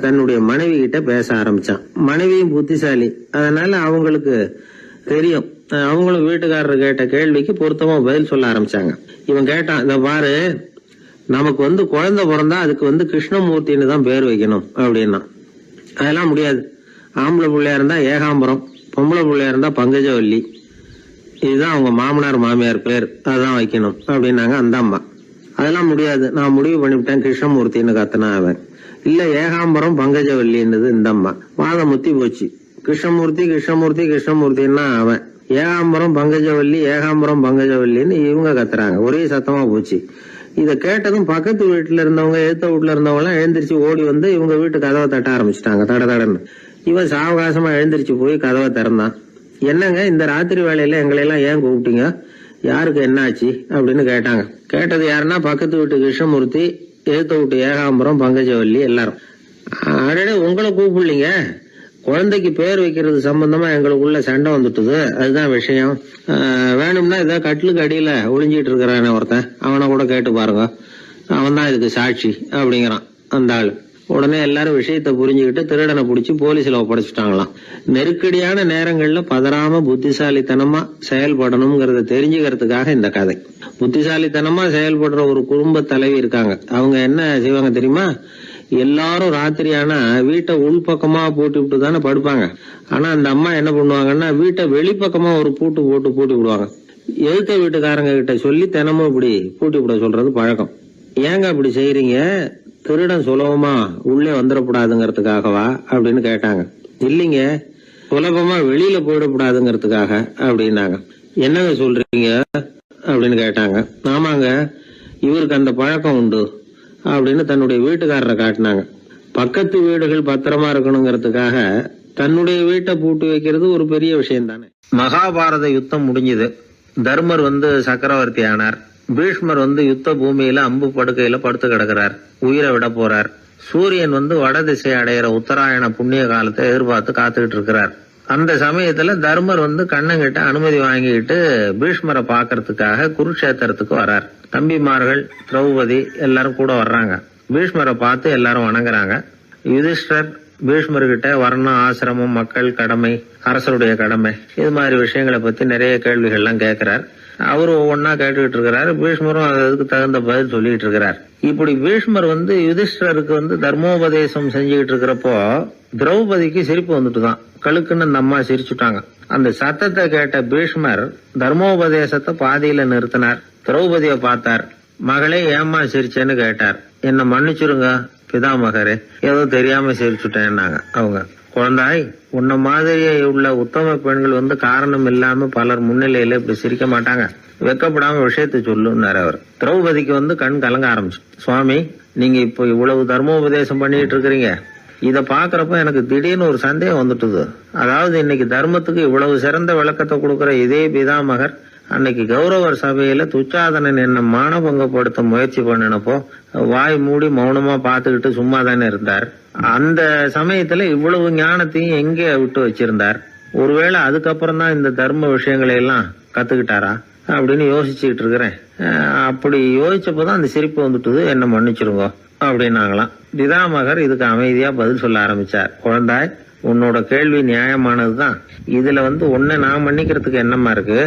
தன்னுடைய மனைவி கிட்ட பேச ஆரம்பிச்சான். மனைவியும் புத்திசாலி, அதனால அவங்களுக்கு தெரியும். அவங்களும் வீட்டுக்காரர் கேட்ட கேள்விக்கு பொருத்தமா பதில் சொல்ல ஆரம்பிச்சாங்க. இவன் கேட்டான், இத பாரு, நமக்கு குழந்தை பிறந்தா அதுக்கு கிருஷ்ணமூர்த்தின்னு தான் பேர் வைக்கணும் அப்படின்னா. அதெல்லாம் முடியாது. ஆம்பளை பிள்ளையா இருந்தா ஏகாம்பரம், பொம்பளை பிள்ளையா இருந்தா பங்கஜவல்லி, இதுதான் அவங்க மாமனார் மாமியார் பேர், அதான் வைக்கணும் அப்படின்னாங்க அந்த அம்மா. அதெல்லாம் முடியாது, நான் முடிவு பண்ணிவிட்டேன் கிருஷ்ணமூர்த்தின்னு கத்தனா அவன். இல்ல ஏகாம்பரம் பங்கஜவல்லின்றது இந்த அம்மா. வாதம் முத்தி போச்சு. கிருஷ்ணமூர்த்தி கிருஷ்ணமூர்த்தி கிருஷ்ணமூர்த்தின்னா அவன். ஏகாம்பரம் பங்கஜவல்லி ஏகாம்பரம் பங்கஜவல்லின்னு இவங்க கத்துறாங்க. ஒரே சத்தமா போச்சு. இத கேட்டதும் பக்கத்து வீட்டுல இருந்தவங்க, எழுத்த வீட்டுல இருந்தவங்க எல்லாம் எழுந்திரிச்சு ஓடி இவங்க வீட்டு கதவை தட்ட ஆரம்பிச்சுட்டாங்க. தட தடன்னு. இவன் சாவகாசமா எழுந்திருச்சு போய் கதவை திறந்தான். என்னங்க இந்த ராத்திரி வேலையில எங்களை எல்லாம் ஏன் கூப்பிட்டீங்க, யாருக்கு என்னாச்சு அப்படின்னு கேட்டாங்க. கேட்டது யாருன்னா பக்கத்து வீட்டு கிருஷ்ணமூர்த்தி, எழுத்த வீட்டு ஏகாம்பரம், பங்கஜவல்லி எல்லாரும். அடடே உங்களை கூப்பிடலீங்க, குழந்தைக்கு பேர் வைக்கிறது சம்பந்தமா எங்களுக்குள்ள சண்டை வந்துட்டுது, அதுதான் விஷயம். வேணும்னா இதை கட்டிலுக்கு அடியில ஒளிஞ்சிட்டு இருக்கிறானே ஒருத்தன், அவனை கூட கேட்டு பாருங்க, அவன் தான் இதுக்கு சாட்சி அப்படிங்கிறான் அந்த ஆளு. உடனே எல்லாரும் விஷயத்த புரிஞ்சுக்கிட்டு திருடனை பிடிச்சி போலீஸ்ல ஒப்படைச்சிட்டாங்களாம். நெருக்கடியான நேரங்கள்ல பதறாம புத்திசாலித்தனமா செயல்படணுங்கிறத தெரிஞ்சுக்கிறதுக்காக இந்த கதை. புத்திசாலித்தனமா செயல்படுற ஒரு குடும்ப தலைவி இருக்காங்க. அவங்க என்ன செய்வாங்க தெரியுமா, எல்லாரும் ராத்திரி ஆனா வீட்டை உள்பக்கமா பூட்டி விட்டு தானே படுப்பாங்க. ஆனா அந்த அம்மா என்ன பண்ணுவாங்கன்னா வீட்டை வெளிப்பக்கமா ஒரு பூட்டு போட்டு பூட்டி விடுவாங்க. எழுத்த வீட்டுக்காரங்க கிட்ட சொல்லி தினமும் இப்படி பூட்டி விட சொல்றது பழக்கம். ஏங்க அப்படி செய்யறீங்க, திருடன் சுலபமா உள்ளே வந்துடக்கூடாதுங்கிறதுக்காகவா அப்படின்னு கேட்டாங்க. இல்லைங்க, சுலபமா வெளியில போயிடக்கூடாதுங்கிறதுக்காக அப்படின்னாங்க. என்னங்க சொல்றீங்க அப்படின்னு கேட்டாங்க. ஆமாங்க, இவருக்கு அந்த பழக்கம் உண்டு அப்படின்னு தன்னுடைய வீட்டுக்காரரை காட்டினாங்க. பக்கத்து வீடுகள் பத்திரமா இருக்கணுங்கிறதுக்காக தன்னுடைய வீட்டை பூட்டி வைக்கிறது ஒரு பெரிய விஷயம் தானே. மகாபாரத யுத்தம் முடிஞ்சது. தர்மர் சக்கரவர்த்தி ஆனார். பீஷ்மர் யுத்த பூமியில அம்பு படுக்கையில படுத்து கிடக்கிறார், உயிரை விட போறார். சூரியன் வட திசை அடையிற உத்தராயண புண்ணிய காலத்தை எதிர்பார்த்து காத்துக்கிட்டு இருக்கிறார். அந்த சமயத்துல தர்மர் கண்ணங்கிட்ட அனுமதி வாங்கிட்டு பீஷ்மரை பாக்கிறதுக்காக குருக்ஷேத்திரத்துக்கு வர்றார். தம்பிமார்கள், திரௌபதி எல்லாரும் கூட வர்றாங்க. பீஷ்மரை பார்த்து எல்லாரும் வணங்குறாங்க. யுதிஷ்டர் பீஷ்மர்கிட்ட வர்ணம், ஆசிரமம், மக்கள் கடமை, அரசருடைய கடமை, இது மாதிரி விஷயங்களை பத்தி நிறைய கேள்விகள்லாம் கேட்கிறார். அவரு ஒவ்வொன்னா கேட்டுக்கிட்டு இருக்கிறாரு. பீஷ்மரும் அதுக்கு தகுந்த பதில் சொல்லிட்டு இருக்கிறார். இப்படி பீஷ்மர் யுதிஷ்டருக்கு தர்மோபதேசம் செஞ்சுக்கிட்டு இருக்கிறப்போ திரௌபதிக்கு சிரிப்பு வந்துட்டுதான். கழுக்குன்னு அந்த அம்மா சிரிச்சுட்டாங்க. அந்த சத்தத்தை கேட்ட பீஷ்மர் தர்மோபதேசத்தை பாதியில நிறுத்தினார். திரௌபதிய பார்த்தார். மகளே ஏம்மா சிரிச்சேன்னு கேட்டார். என்ன மன்னிச்சிருங்க பிதாமகரே, ஏதோ தெரியாம சிரிச்சுட்டேன்னாங்க அவங்க. குழந்தாய், உன்ன மாதிரியே உள்ள உத்தம பெண்கள் காரணம் இல்லாம பலர் முன்னிலையில இப்படி சிரிக்க மாட்டாங்க, வெக்கப்படாம விஷயத்தை சொல்லுன்னாரு அவர். திரௌபதிக்கு கண் கலங்க ஆரம்பிச்சு. சுவாமி, நீங்க இப்போ இவ்வளவு தர்மோபதேசம் பண்ணிட்டு இருக்கிறீங்க, இத பாக்குறப்ப எனக்கு திடீர்னு ஒரு சந்தேகம் வந்துட்டுது. அதாவது இன்னைக்கு தர்மத்துக்கு இவ்வளவு சிறந்த விளக்கத்தை கொடுக்கற இதே பிதாமகர் அன்னைக்கு கௌரவர் சபையில துச்சாதனன் என்ன மானபங்கப்படுத்த முயற்சி பண்ணினப்போ வாய் மூடி மௌனமா பாத்துக்கிட்டு சும்மா தானே இருந்தார். அந்த சமயத்துல இவ்வளவு ஞானத்தையும் எங்க விட்டு வச்சிருந்தார்? ஒருவேளை அதுக்கப்புறம் தான் இந்த தர்ம விஷயங்களை எல்லாம் கத்துக்கிட்டாரா அப்படின்னு யோசிச்சுட்டு இருக்கிறேன். அப்படி யோசிச்சப்பதான் அந்த சிரிப்பு வந்துட்டுது, என்ன மன்னிச்சிருங்க அப்படின்னாங்களாம். பிதாமகர் இதுக்கு அமைதியா பதில் சொல்ல ஆரம்பிச்சார். குழந்தாய், உன்னோட கேள்வி நியாயமானதுதான். இதுல உன்னை நான் மன்னிக்கிறதுக்கு என்னமா இருக்கு?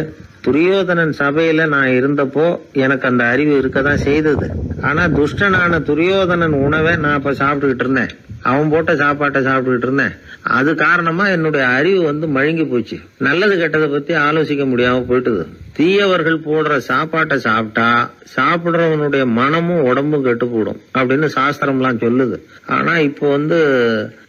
துரியோதனன் சபையில நான் இருந்தப்போ எனக்கு அந்த அறிவு இருக்கதான் செய்தது. ஆனா துஷ்டனான துரியோதனன் உணவை நான் அப்ப சாப்பிட்டுக்கிட்டு இருந்தேன், அவன் போட்ட சாப்பாட்டை சாப்பிட்டுக்கிட்டு இருந்தேன். அது காரணமா என்னுடைய அறிவு மழுங்கி போச்சு. நல்லது கெட்டதை பத்தி ஆலோசிக்க முடியாம போயிட்டுது. தீயவர்கள் போடுற சாப்பாட்டை சாப்பிட்டா சாப்பிடுறவனுடைய மனமும் உடம்பும் கெட்டு போடும் அப்படின்னு சாஸ்திரம்லாம் சொல்லுது. ஆனா இப்போ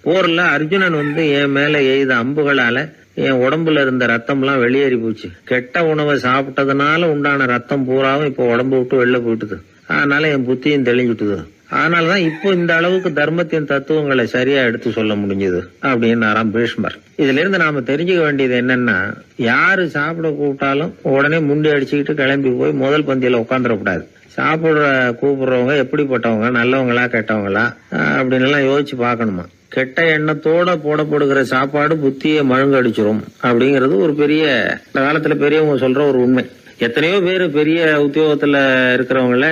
போர்ல அர்ஜுனன் என் மேல எய்த அம்புகளால என் உடம்புல இருந்த ரத்தம் எல்லாம் வெளியேறி போச்சு. கெட்ட உணவை சாப்பிட்டதுனால உண்டான ரத்தம் பூராவும் இப்ப உடம்பு விட்டு வெளில போயிட்டுது. அதனால என் புத்தியும் தெளிஞ்சுட்டுது. அதனாலதான் இப்போ இந்த அளவுக்கு தர்மத்தின் தத்துவங்களை சரியா எடுத்து சொல்ல முடிஞ்சது அப்படின்னு பீஷ்மர். இதுல இருந்து நாம தெரிஞ்சுக்க வேண்டியது என்னன்னா, யாரு சாப்பிட கூப்பிட்டாலும் உடனே முண்டி அடிச்சுக்கிட்டு கிளம்பி போய் முதல் பந்தியில உட்காந்துடக்கூடாது. சாப்பிடுற கூப்பிடுறவங்க எப்படிப்பட்டவங்க, நல்லவங்களா கெட்டவங்களா அப்படின்னு எல்லாம் யோசிச்சு பாக்கணுமா. கெட்ட எண்ணத்தோட போடப்படுகிற சாப்பாடு புத்தியை மழுங்கடிச்சிரும் அப்படிங்கிறது ஒரு பெரிய இந்த காலத்துல பெரியவங்க சொல்ற ஒரு உண்மை. எத்தனையோ பேர் பெரிய உத்தியோகத்துல இருக்கிறவங்கள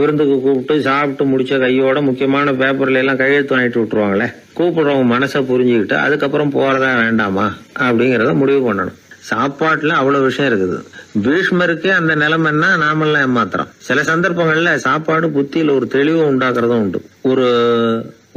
விருந்துக்கு கூப்பிட்டு சாப்பிட்டு முடிச்ச கையோட முக்கியமான பேப்பர்ல எல்லாம் கையெழுத்து வாங்கிட்டு விட்டுருவாங்களே. கூப்பிடுறவங்க மனசை புரிஞ்சுக்கிட்டு அதுக்கப்புறம் போறதா வேண்டாமா அப்படிங்கறத முடிவு பண்ணணும். சாப்பாட்டுல அவ்வளவு விஷயம் இருக்குது. பீஷ்மருக்கே அந்த நிலைமைன்னா நாமெல்லாம் ஏமாத்திரம். சில சந்தர்ப்பங்கள்ல சாப்பாடு புத்தியில ஒரு தெளிவு உண்டாக்குறதும் உண்டு. ஒரு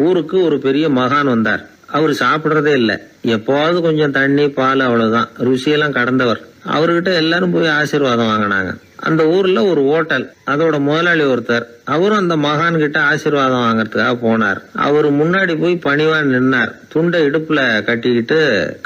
ஊருக்கு ஒரு பெரிய மகான் வந்தார். அவரு சாப்பிடுறதே இல்ல, எப்போவாவது கொஞ்சம் தண்ணி பால் அவ்வளவுதான், ருசியெல்லாம் கடந்தவர். அவர்கிட்ட எல்லாரும் போய் ஆசீர்வாதம் வாங்கினாங்க. அந்த ஊர்ல ஒரு ஹோட்டல், அதோட முதலாளி ஒருத்தர், அவரும் அந்த மகான் கிட்ட ஆசீர்வாதம் வாங்கறதுக்காக போனார். அவரு முன்னாடி போய் பணிவா நின்னார். துண்டை இடுப்புல கட்டிக்கிட்டு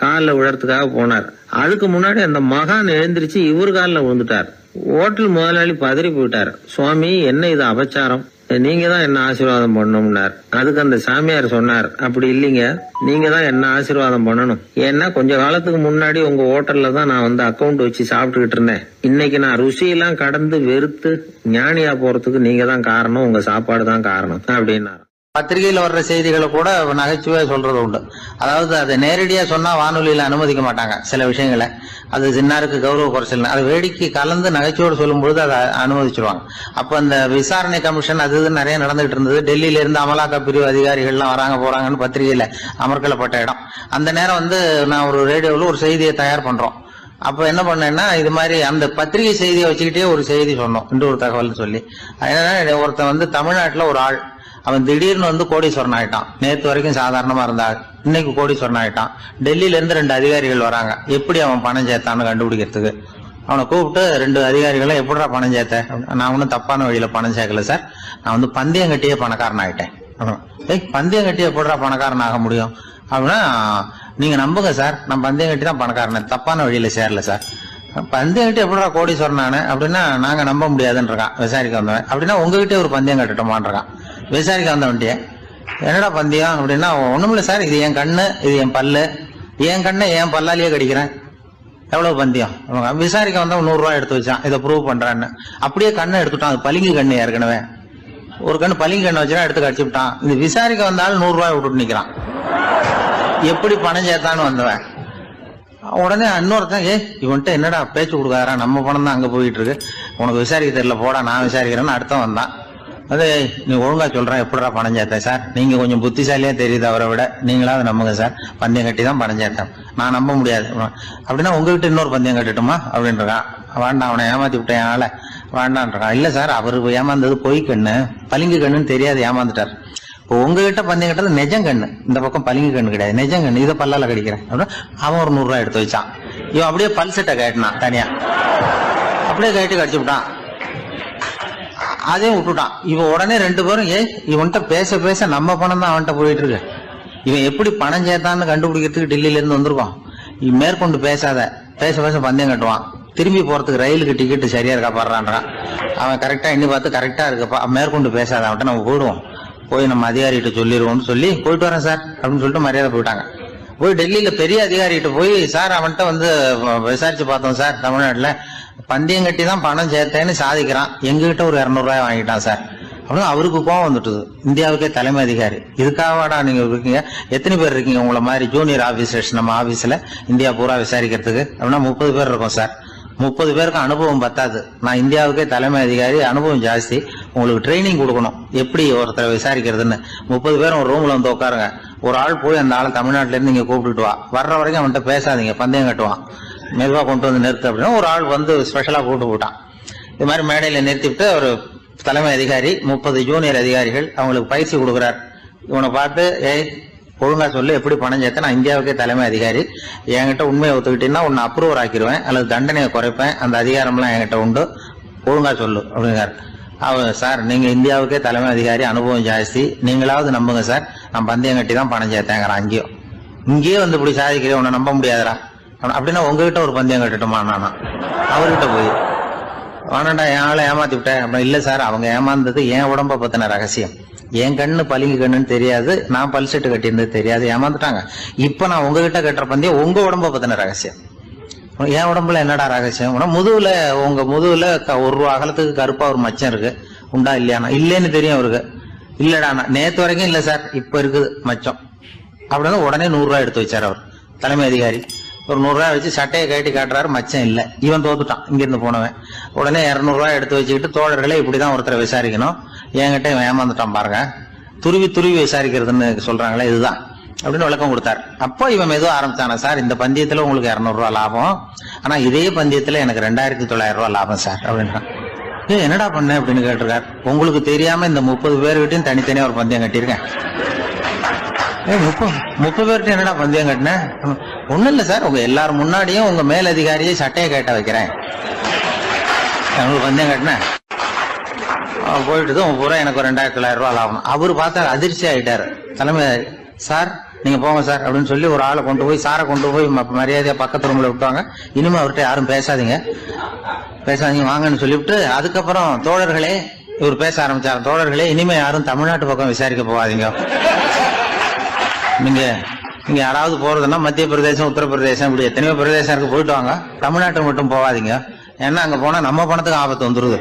காலில் விழறதுக்காக போனார். அதுக்கு முன்னாடி அந்த மகான் எழுந்திருச்சு இவர் காலில் விழுந்துட்டார். ஹோட்டல் முதலாளி பதறி போயிட்டார். சுவாமி, என்ன இது அபச்சாரம், நீங்க தான் என்ன ஆசீர்வாதம் பண்ணணும்னார். அதுக்கு அந்த சாமியார் சொன்னார், அப்படி இல்லைங்க, நீங்க தான் என்ன ஆசீர்வாதம் பண்ணணும். ஏன்னா கொஞ்ச காலத்துக்கு முன்னாடி உங்க ஹோட்டல்ல தான் நான் வந்து அக்கௌண்ட் வச்சு சாப்பிட்டுக்கிட்டு இருந்தேன். இன்னைக்கு நான் ருசியெல்லாம் கடந்து வெறுத்து ஞானியா போறதுக்கு நீங்க தான் காரணம், உங்க சாப்பாடு தான் காரணம் அப்படின்னாரு. பத்திரிகையில வர்ற செய்திகளை கூட நகைச்சுவையா சொல்றது உண்டு. அதாவது அதை நேரடியா சொன்னா வானொலியில அனுமதிக்க மாட்டாங்க சில விஷயங்களை. அது சின்னாருக்கு கௌரவ குறைச்சல், அது வேடிக்கை கலந்து நகைச்சுவோடு சொல்லும் பொழுது அதை அனுமதிச்சிருவாங்க. அப்ப அந்த விசாரணை கமிஷன் அது இது நிறைய நடந்துகிட்டு இருந்தது. டெல்லியில இருந்து அமலாக்க பிரிவு அதிகாரிகள்லாம் வராங்க போறாங்கன்னு பத்திரிகையில அமர்க்கலப்பட்ட இடம். அந்த நேரம் வந்து நான் ஒரு ரேடியோவில் ஒரு செய்தியை தயார் பண்றோம். அப்ப என்ன பண்ணேன்னா, இது மாதிரி அந்த பத்திரிகை செய்தியை வச்சுக்கிட்டே ஒரு செய்தி சொன்னோம், இன்னொரு தகவல் சொல்லி. என்னன்னா, ஒருத்தன் வந்து தமிழ்நாட்டுல ஒரு ஆள், அவன் திடீர்னு வந்து கோடீஸ்வரன் ஆயிட்டான். நேற்று வரைக்கும் சாதாரணமா இருந்தான், இன்னைக்கு கோடீஸ்வரன் ஆயிட்டான். டெல்லியில இருந்து 2 அதிகாரிகள் வராங்க, எப்படி அவன் பணம் சேர்த்தான்னு கண்டுபிடிக்கிறதுக்கு. அவனை கூப்பிட்டு 2 அதிகாரிகளை, எப்படிடா பணம் சேர்த்த? நான் ஒன்னும் தப்பான வழியில பணம் சேர்க்கல சார், நான் வந்து பந்தயம் கட்டியே பணக்காரன் ஆயிட்டேன். பந்தயம் கட்டி எப்படிடா பணக்காரன் ஆக முடியும் அப்படின்னா, நீங்க நம்புங்க சார், நான் பந்தயம் கட்டி தான் பணக்காரன், தப்பான வழியில சேரல சார். பந்தயம் கட்டி எப்படிடா கோடீஸ்வரன் நானு அப்படின்னா, நாங்க நம்ப முடியாதுன்னு இருக்கான் விசாரிக்க வந்தவன். அப்படின்னா உங்ககிட்ட ஒரு பந்தயம் கட்டட்டுமான் இருக்கான் விசாரிக்க வந்தவன்ட்டிய. என்னடா பந்தயம் அப்படின்னா, ஒண்ணுமில்ல சார், இது என் கண்ணு, இது என் பல்லு, என் கண்ணை என் பல்லாலேயே கடிக்கிறேன், எவ்வளவு பந்தயம். விசாரிக்க வந்தா 100 ரூபாய் எடுத்து வச்சான், இதை ப்ரூவ் பண்றான்னு. அப்படியே கண்ணை எடுத்துட்டான், அது பளிங்கு கண்ணு. ஏற்கனவே ஒரு கண்ணு பளிங்கு கண்ணு வச்சுனா எடுத்து கடிச்சு விட்டான். இது விசாரிக்க வந்தாலும் 100 ரூபாய் விட்டுட்டு நிக்கிறான். எப்படி பணம் சேர்த்தான்னு வந்தவன். உடனே இன்னொருத்தன், இவன்ட்ட என்னடா பேச்சு கொடுக்காரா, நம்ம பணம் தான் அங்க போயிட்டு இருக்கு, உனக்கு விசாரிக்க தெரியல, போடா நான் விசாரிக்கிறேன்னு அடுத்த வந்தான். அதே நீ ஒழுங்கா சொல்றேன், எப்படிடா பணம் சேர்த்தேன் சார், நீங்க கொஞ்சம் புத்திசாலியா தெரியுது அவரை விட, நீங்களாவது நம்புங்க சார், பந்தயம் கட்டி தான் பணம் சேர்த்தேன், நான் நம்ப முடியாது அப்படின்னா உங்ககிட்ட இன்னொரு பந்தயம் கட்டட்டுமா அப்படின்றான். வேண்டாம், அவனை ஏமாத்தி விட்டேன் ஆள வேண்டான்றான். இல்ல சார், அவரு ஏமாந்தது பொய் கண்ணு, பளிங்கு கண்ணுன்னு தெரியாது, ஏமாந்துட்டார். இப்போ உங்ககிட்ட பந்தயம் கட்டது நெஜம் கண்ணு, இந்த பக்கம் பளிங்கு கண்ணு கிடையாது, நெஜம் கண்ணு, இதை பல்லால கடிக்கிறேன் அப்படின்னா அவன் ஒரு 100 ரூபாய் எடுத்து வச்சான். இவன் அப்படியே பல்செட்டை கேட்டினான் தனியா, அப்படியே கேட்டு கடிச்சு விட்டான். அதையும் விட்டுட்டான். இவன் உடனே 2 பேரும், இவன்கிட்ட பேச பேச நம்ம பணம் தான் அவன்கிட்ட போயிட்டு இருக்கு, இவன் எப்படி பணம் சேர்த்தான்னு கண்டுபிடிக்கிறதுக்கு டெல்லியில இருந்து வந்திருக்கோம், இவன் மேற்கொண்டு பேசாத, பேச பேச பந்தயம் கட்டுவான். திரும்பி போறதுக்கு ரயிலுக்கு டிக்கெட்டு சரியா இருக்கா பாடுறான்றான். அவன் கரெக்டா எண்ணி பார்த்து கரெக்டா இருக்குப்பா, மேற்கொண்டு பேசாத, அவன்கிட்ட நம்ம போயிடுவோம், போய் நம்ம அதிகாரிகிட்ட சொல்லிடுவோம்னு சொல்லி போயிட்டு வரேன் சார் அப்படின்னு சொல்லிட்டு மரியாதை போயிட்டாங்க. போய் டெல்லியில பெரிய அதிகாரிகிட்ட போய், சார் அவன்கிட்ட வந்து விசாரிச்சு பார்த்தோம் சார், தமிழ்நாட்டுல பந்தயம் கட்டி தான் பணம் சேர்த்தேன்னு சாதிக்கிறான், எங்ககிட்ட ஒரு 200 ரூபாய் வாங்கிட்டான் சார் அப்படின்னு. அவருக்கு கோவம் வந்துட்டுது. இந்தியாவுக்கே தலைமை அதிகாரி, இதுக்காகவாடா நீங்க இருக்கீங்க, எத்தனை பேர் இருக்கீங்க உங்களை மாதிரி ஜூனியர் ஆபீசர்ஸ் நம்ம ஆபீஸ்ல இந்தியா பூரா விசாரிக்கிறதுக்கு அப்படின்னா 30 பேர் இருக்கோம் சார். 30 பேருக்கு அனுபவம் பத்தாது, நான் இந்தியாவுக்கே தலைமை அதிகாரி, அனுபவம் ஜாஸ்தி, உங்களுக்கு ட்ரைனிங் கொடுக்கணும் எப்படி ஒருத்தரை விசாரிக்கிறதுன்னு. 30 பேரும் ஒரு ரூம்ல வந்து உட்காருங்க, ஒரு ஆள் போய் அந்த ஆளை தமிழ்நாட்டுல இருந்து இங்க கூப்பிட்டுட்டு வா, வர்ற வரைக்கும் அவன்கிட்ட பேசாதீங்க, பந்தயம் கட்டுவான், மெதுவா கொண்டு வந்து நிறுத்து அப்படின்னா ஒரு ஆள் வந்து ஸ்பெஷலா கூப்பிட்டு போட்டான். இது மாதிரி மேடையில நிறுத்திவிட்டு ஒரு தலைமை அதிகாரி 30 ஜூனியர் அதிகாரிகள் அவங்களுக்கு பயிற்சி கொடுக்குறார். இவனை பார்த்து, ஒழுங்கா சொல்லு, எப்படி பணம் சேர்த்த, நான் இந்தியாவுக்கே தலைமை அதிகாரி, என்கிட்ட உண்மையை ஒத்துக்கிட்டீங்கன்னா உன்னை அப்ரூவர் ஆக்கிடுவேன் அல்லது தண்டனையை குறைப்பேன், அந்த அதிகாரம்லாம் என்கிட்ட உண்டு, ஒழுங்கா சொல்லு அப்படிங்கிறார். அவர், சார் நீங்க இந்தியாவுக்கே தலைமை அதிகாரி, அனுபவம் ஜாஸ்தி, நீங்களாவது நம்புங்க சார், நான் பந்தயம் கட்டி தான் பணம் சேர்த்தேங்கிறான். இங்கேயே வந்து இப்படி சாதிக்கிறேன், உன்னை நம்ப முடியாதரா அப்படின்னா உங்ககிட்ட ஒரு பந்தயம் கட்டட்டுமா நானா அவர்கிட்ட போய், வேணாண்டா என் ஆளை ஏமாத்தி விட்டேன் அப்படின்னா. இல்ல சார், அவங்க ஏமாந்தது என் உடம்ப பத்தின ரகசியம், என் கண்ணு பளிங்கு கண்ணுன்னு தெரியாது, நான் பல்செட்டு கட்டியிருந்தது தெரியாது, ஏமாந்துட்டாங்க. இப்ப நான் உங்ககிட்ட கட்டுற பந்தயம் உங்க உடம்ப பத்தின ரகசியம். என் உடம்புல என்னடா ரகசியம்? முதுகுல, உங்க முதுகுல 1 ரூபா அகலத்துக்கு கருப்பா ஒரு மச்சம் இருக்கு, உண்டா இல்லையானா? இல்லைன்னு தெரியும் அவருக்கு. இல்லடா, நேத்து வரைக்கும் இல்ல சார், இப்ப இருக்குது மச்சம் அப்படின்னு. உடனே 100 ரூபாய் எடுத்து வச்சார் அவர் தலைமை அதிகாரி. ஒரு 100 ரூபாய் வச்சு சட்டையை கட்டி காட்டுறாரு, மச்சம் இல்ல. இவன் தோத்துட்டான், இங்கிருந்து போனவன். உடனே 200 ரூபாய் எடுத்து வச்சுக்கிட்டு, தோழர்களே இப்படிதான் ஒருத்தரை விசாரிக்கணும், என்கிட்ட இவன் ஏமாந்துட்டான் பாருங்க, துருவி துருவி விசாரிக்கிறதுன்னு சொல்றாங்களே இதுதான் அப்படின்னு விளக்கம் கொடுத்தாரு. அப்போ இவன் மெதுவா ஆரம்பிச்சானா, சார் இந்த பந்தயத்துல உங்களுக்கு 200 ரூபாய் லாபம், ஆனா இதே பந்தயத்துல எனக்கு 2900 ரூபாய் லாபம் சார் அப்படின்றான். என்னடா பண்ண அப்படின்னு கேட்டிருக்காரு. உங்களுக்கு தெரியாம இந்த 30 பேர்கிட்டையும் தனித்தனியா ஒரு பந்தயம் கட்டியிருக்கேன். 30 பேர்கிட்ட என்னடா பந்தயம் கட்டினேன்? ஒண்ணும் இல்ல சார், உங்க எல்லாரும் முன்னாடியும் உங்க மேல் அதிகாரியை சட்டையை கேட்ட வைக்கிறேன், உங்களுக்கு பந்தயம் கட்டினேன். போயிட்டு பூரா எனக்கு 2900 ரூபாய் லாபம். அவரு பார்த்தா அதிர்ச்சி ஆயிட்டாரு. தலைமை, சார் நீங்க போங்க சார் அப்படின்னு சொல்லி ஒரு ஆளை கொண்டு போய், சாரை கொண்டு போய் மரியாதையா பக்கத்து ரூம்ல விட்டாங்க. இனிமே அவர்கிட்ட யாரும் பேசாதீங்க வாங்கன்னு சொல்லிவிட்டு, அதுக்கப்புறம் தோழர்களே இவர் பேச ஆரம்பிச்சார். தோழர்களே, இனிமே யாரும் தமிழ்நாட்டு பக்கம் விசாரிக்க போகாதீங்க. நீங்க யாராவது போறதுன்னா மத்திய பிரதேசம், உத்தரப்பிரதேசம், இப்படி எத்தனையோ பிரதேசம் போயிட்டு வாங்க. தமிழ்நாட்டுக்கு மட்டும் போகாதீங்க. ஏன்னா அங்க போனா நம்ம பணத்துக்கு ஆபத்து வந்துருது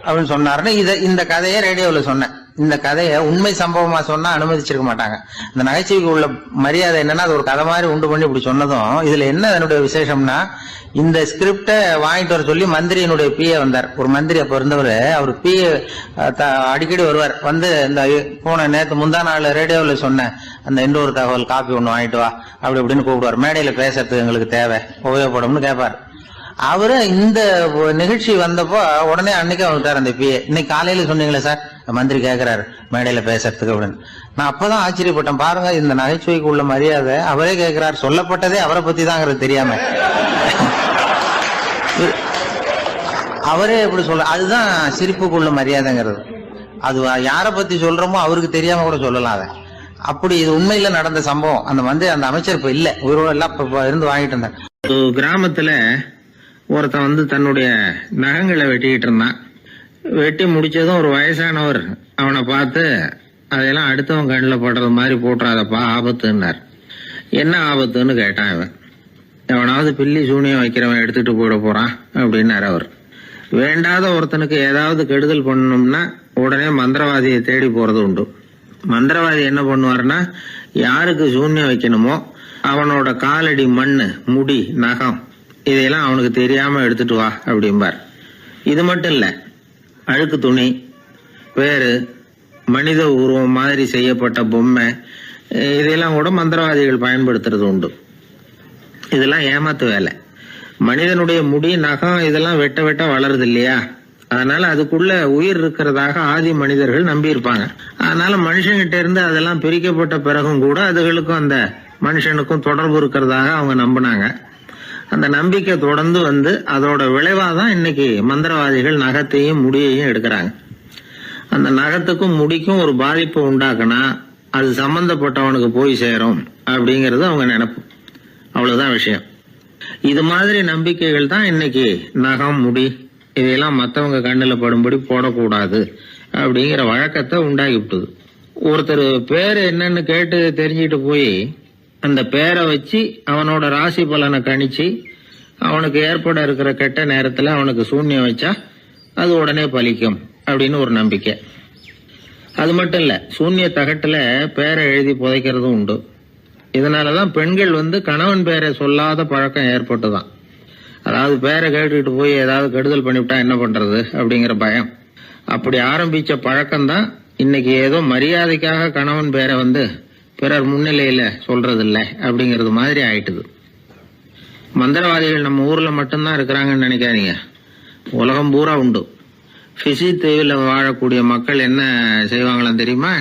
அப்படின்னு சொன்னாருன்னு இந்த கதையை ரேடியோவில் சொன்னேன். இந்த கதையை உண்மை சம்பவமா சொன்னா அனுமதிச்சிருக்க மாட்டாங்க. இந்த நகைச்சுவைக்கு உள்ள மரியாதை என்னன்னா, அது ஒரு கதை மாதிரி உண்டு பண்ணி இப்படி சொன்னதும், இதுல என்ன என்னுடைய விசேஷம்னா, இந்த ஸ்கிரிப்டை வாங்கிட்டு வர சொல்லி மந்திரியினுடைய பிஏ வந்தார். ஒரு மந்திரி அப்ப இருந்தவர். அவர் பிஏ அடிக்கடி வருவார். வந்து இந்த போன நேற்று முந்தா நாள் ரேடியோவில் சொன்ன அந்த இன்னொரு தகவல் காப்பி ஒண்ணு வாங்கிட்டு வா அப்படி இப்படின்னு கூப்பிடுவார். மேடையில பேசுறதுக்கு எங்களுக்கு தேவை, உபயோகப்படும்னு கேட்பார். அவரு இந்த நிகழ்ச்சி வந்தப்போ உடனே அன்னைக்கு வந்துட்டார் அந்த பிஏ. இன்னைக்கு காலையில சொன்னீங்களே சார், மந்திரி கேட்கிறாரு மேடையில பேசுறதுக்கு அப்படின்னு. நான் அப்பதான் ஆச்சரியப்பட்டேன். பாருங்க, இந்த நகைச்சுவைக்கு உள்ள மரியாதை. அவரே கேட்கிறார், சொல்லப்பட்டதே அவரை பத்தி தாங்கிறது தெரியாம அவரே எப்படி சொல்ல. அதுதான் சிரிப்புக்குள்ள மரியாதைங்கிறது. அது யாரை பத்தி சொல்றோமோ அவருக்கு தெரியாம கூட சொல்லலாம். அதை அப்படி இது உண்மையில நடந்த சம்பவம். அந்த அமைச்சர் இப்ப இல்ல, உயிரோட எல்லாம் இருந்து வாங்கிட்டு இருந்தார். கிராமத்துல ஒருத்தன் வந்து தன்னுடைய நகங்களை வெட்டிக்கிட்டு இருந்தான். வெட்டி முடிச்சதும் ஒரு வயசானவர் அவனை பார்த்து, அதையெல்லாம் அடுத்தவன் கண்ணில் படுறது மாதிரி போட்டுறாதப்பா, ஆபத்துன்னார். என்ன ஆபத்துன்னு கேட்டான் இவன். எவனாவது பில்லி சூனியம் வைக்கிறவன் எடுத்துட்டு போயிட போறான் அப்படின்னாரு அவர். வேண்டாத ஒருத்தனுக்கு ஏதாவது கெடுதல் பண்ணணும்னா உடனே மந்திரவாதியை தேடி போறது உண்டு. மந்திரவாதி என்ன பண்ணுவார்னா, யாருக்கு சூன்யம் வைக்கணுமோ அவனோட காலடி மண்ணு, முடி, நகம் இதையெல்லாம் அவனுக்கு தெரியாம எடுத்துட்டு வா அப்படிம்பார். இது மட்டும் இல்ல, அழுக்கு துணி, வேறு மனித உருவம் மாதிரி செய்யப்பட்ட பொம்மை, இதெல்லாம் கூட மந்திரவாதிகள் பயன்படுத்துறது உண்டு. இதெல்லாம் ஏமாத்து வேலை. மனிதனுடைய முடி, நகம் இதெல்லாம் வெட்ட வெட்ட வளருது இல்லையா, அதனால அதுக்குள்ள உயிர் இருக்கிறதாக ஆதி மனிதர்கள் நம்பி இருப்பாங்க. அதனால மனுஷங்கிட்ட இருந்து அதெல்லாம் பிரிக்கப்பட்ட பிறகும் கூட அதுகளுக்கும் அந்த மனுஷனுக்கும் தொடர்பு இருக்கிறதாக அவங்க நம்பினாங்க. அந்த நம்பிக்கை தொடர்ந்து வந்து அதோட விளைவாதான் இன்னைக்கு மந்திரவாதிகள் நகத்தையும் முடியையும் எடுக்கிறாங்க. அந்த நகத்துக்கும் முடிக்கும் ஒரு பாதிப்பு உண்டாக்குனா அது சம்பந்தப்பட்டவனுக்கு போய் சேரும் அப்படிங்கறது அவங்க நினைப்பு. அவ்வளவுதான் விஷயம். இது மாதிரி நம்பிக்கைகள் தான் இன்னைக்கு நகம், முடி இதையெல்லாம் மற்றவங்க கண்ணுல படும்படி போடக்கூடாது அப்படிங்கிற வழக்கத்தை உண்டாக்கி விட்டுது. ஒருத்தர் பேரு என்னன்னு கேட்டு தெரிஞ்சுட்டு போய் அந்த பேரை வச்சு அவனோட ராசி பலனை கணிச்சு அவனுக்கு ஏற்பட இருக்கிற கெட்ட நேரத்துல அவனுக்கு சூன்யம் வச்சா அது உடனே பலிக்கும் அப்படின்னு ஒரு நம்பிக்கை. அது மட்டும் இல்ல, சூன்ய தகட்டுல பேரை எழுதி புதைக்கிறதும் உண்டு. இதனாலதான் பெண்கள் வந்து கணவன் பேரை சொல்லாத பழக்கம் ஏற்பட்டுதான். அதாவது பேரை கேட்டுக்கிட்டு போய் ஏதாவது கெடுதல் பண்ணிவிட்டா என்ன பண்றது அப்படிங்கிற பயம். அப்படி ஆரம்பிச்ச பழக்கம்தான் இன்னைக்கு ஏதோ மரியாதைக்காக கணவன் பேரை வந்து பிறர் முன்னிலையில சொல்றது இல்லை அப்படிங்கறது மாதிரி ஆயிட்டுது. மந்திரவாதிகள் நம்ம ஊர்ல மட்டும்தான் இருக்கிறாங்கன்னு நினைக்காதீங்க, உலகம் பூரா உண்டு. பிசி தீவில் வாழக்கூடிய மக்கள் என்ன செய்வாங்களாம் தெரியுமா?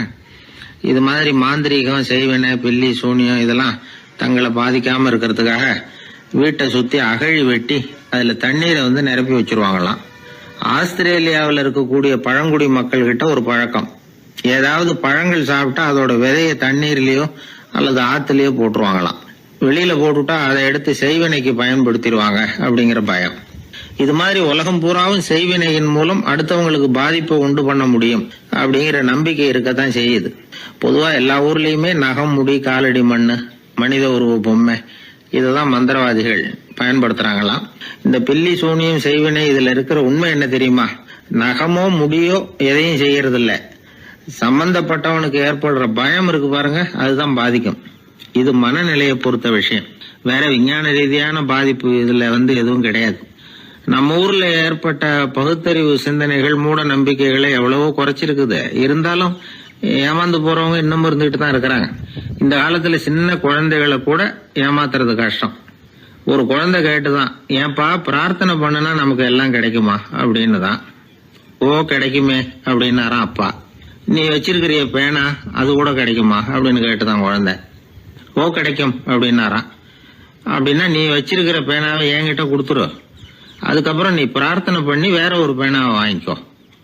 இது மாதிரி மாந்திரீகம், செய்வன, பில்லி, சூனியம் இதெல்லாம் தங்களை பாதிக்காம இருக்கிறதுக்காக வீட்டை சுத்தி அகழி வெட்டி அதுல தண்ணீரை வந்து நிரப்பி வச்சிருவாங்களாம். ஆஸ்திரேலியாவில் இருக்கக்கூடிய பழங்குடி மக்கள் கிட்ட ஒரு பழக்கம், ஏதாவது பழங்கள் சாப்பிட்டா அதோட விதைய தண்ணீர்லயோ அல்லது ஆத்துலயோ போட்டுருவாங்களாம். வெளியில போட்டுட்டா அதை எடுத்து செய்வினைக்கு பயன்படுத்திடுவாங்க அப்படிங்கிற பயம். இது மாதிரி உலகம் பூராவும் செய்வினையின் மூலம் அடுத்தவங்களுக்கு பாதிப்பை உண்டு பண்ண முடியும் அப்படிங்கிற நம்பிக்கை இருக்கத்தான் செய்யுது. பொதுவா எல்லா ஊர்லயுமே நகம், முடி, காலடி மண்ணு, மனித உருவ பொம்மை இததான் மந்திரவாதிகள் பயன்படுத்துறாங்களாம். இந்த பில்லி, சூனியம், செய்வினை இதுல இருக்கிற உண்மை என்ன தெரியுமா? நகமோ முடியோ எதையும் செய்யறது இல்ல, சம்பந்தப்பட்டவனுக்கு ஏற்படுற பயம் இருக்கு பாருங்க, அதுதான் பாதிக்கும். இது மனநிலையை பொறுத்த விஷயம். வேற விஞ்ஞான ரீதியான பாதிப்பு இதுல வந்து எதுவும் கிடையாது. நம்ம ஊர்ல ஏற்பட்ட பகுத்தறிவு சிந்தனைகள், மூட நம்பிக்கைகளை எவ்வளவோ குறைச்சிருக்குது. இருந்தாலும் ஏமாந்து போறவங்க இன்னும் இருந்துகிட்டு தான் இருக்கிறாங்க. இந்த காலத்துல சின்ன குழந்தைகளை கூட ஏமாத்துறது கஷ்டம். ஒரு குழந்தை கேட்டுதான், ஏன்பா பிரார்த்தனை பண்ணுனா நமக்கு எல்லாம் கிடைக்குமா அப்படின்னு தான். ஓ கிடைக்குமே அப்படின்னாராம் அப்பா. நீ வச்சிருக்கிறிய பேனா அது கூட கிடைக்குமா அப்படின்னு கேட்டுதான் குழந்தை. ஓ கிடைக்கும் அப்படின்னாராம். அப்படின்னா நீ வச்சிருக்கிற பேனாவை என்கிட்ட கொடுத்துரு, அதுக்கப்புறம் நீ பிரார்த்தனை பண்ணி வேற ஒரு பேனாவை வாங்கிக்கோ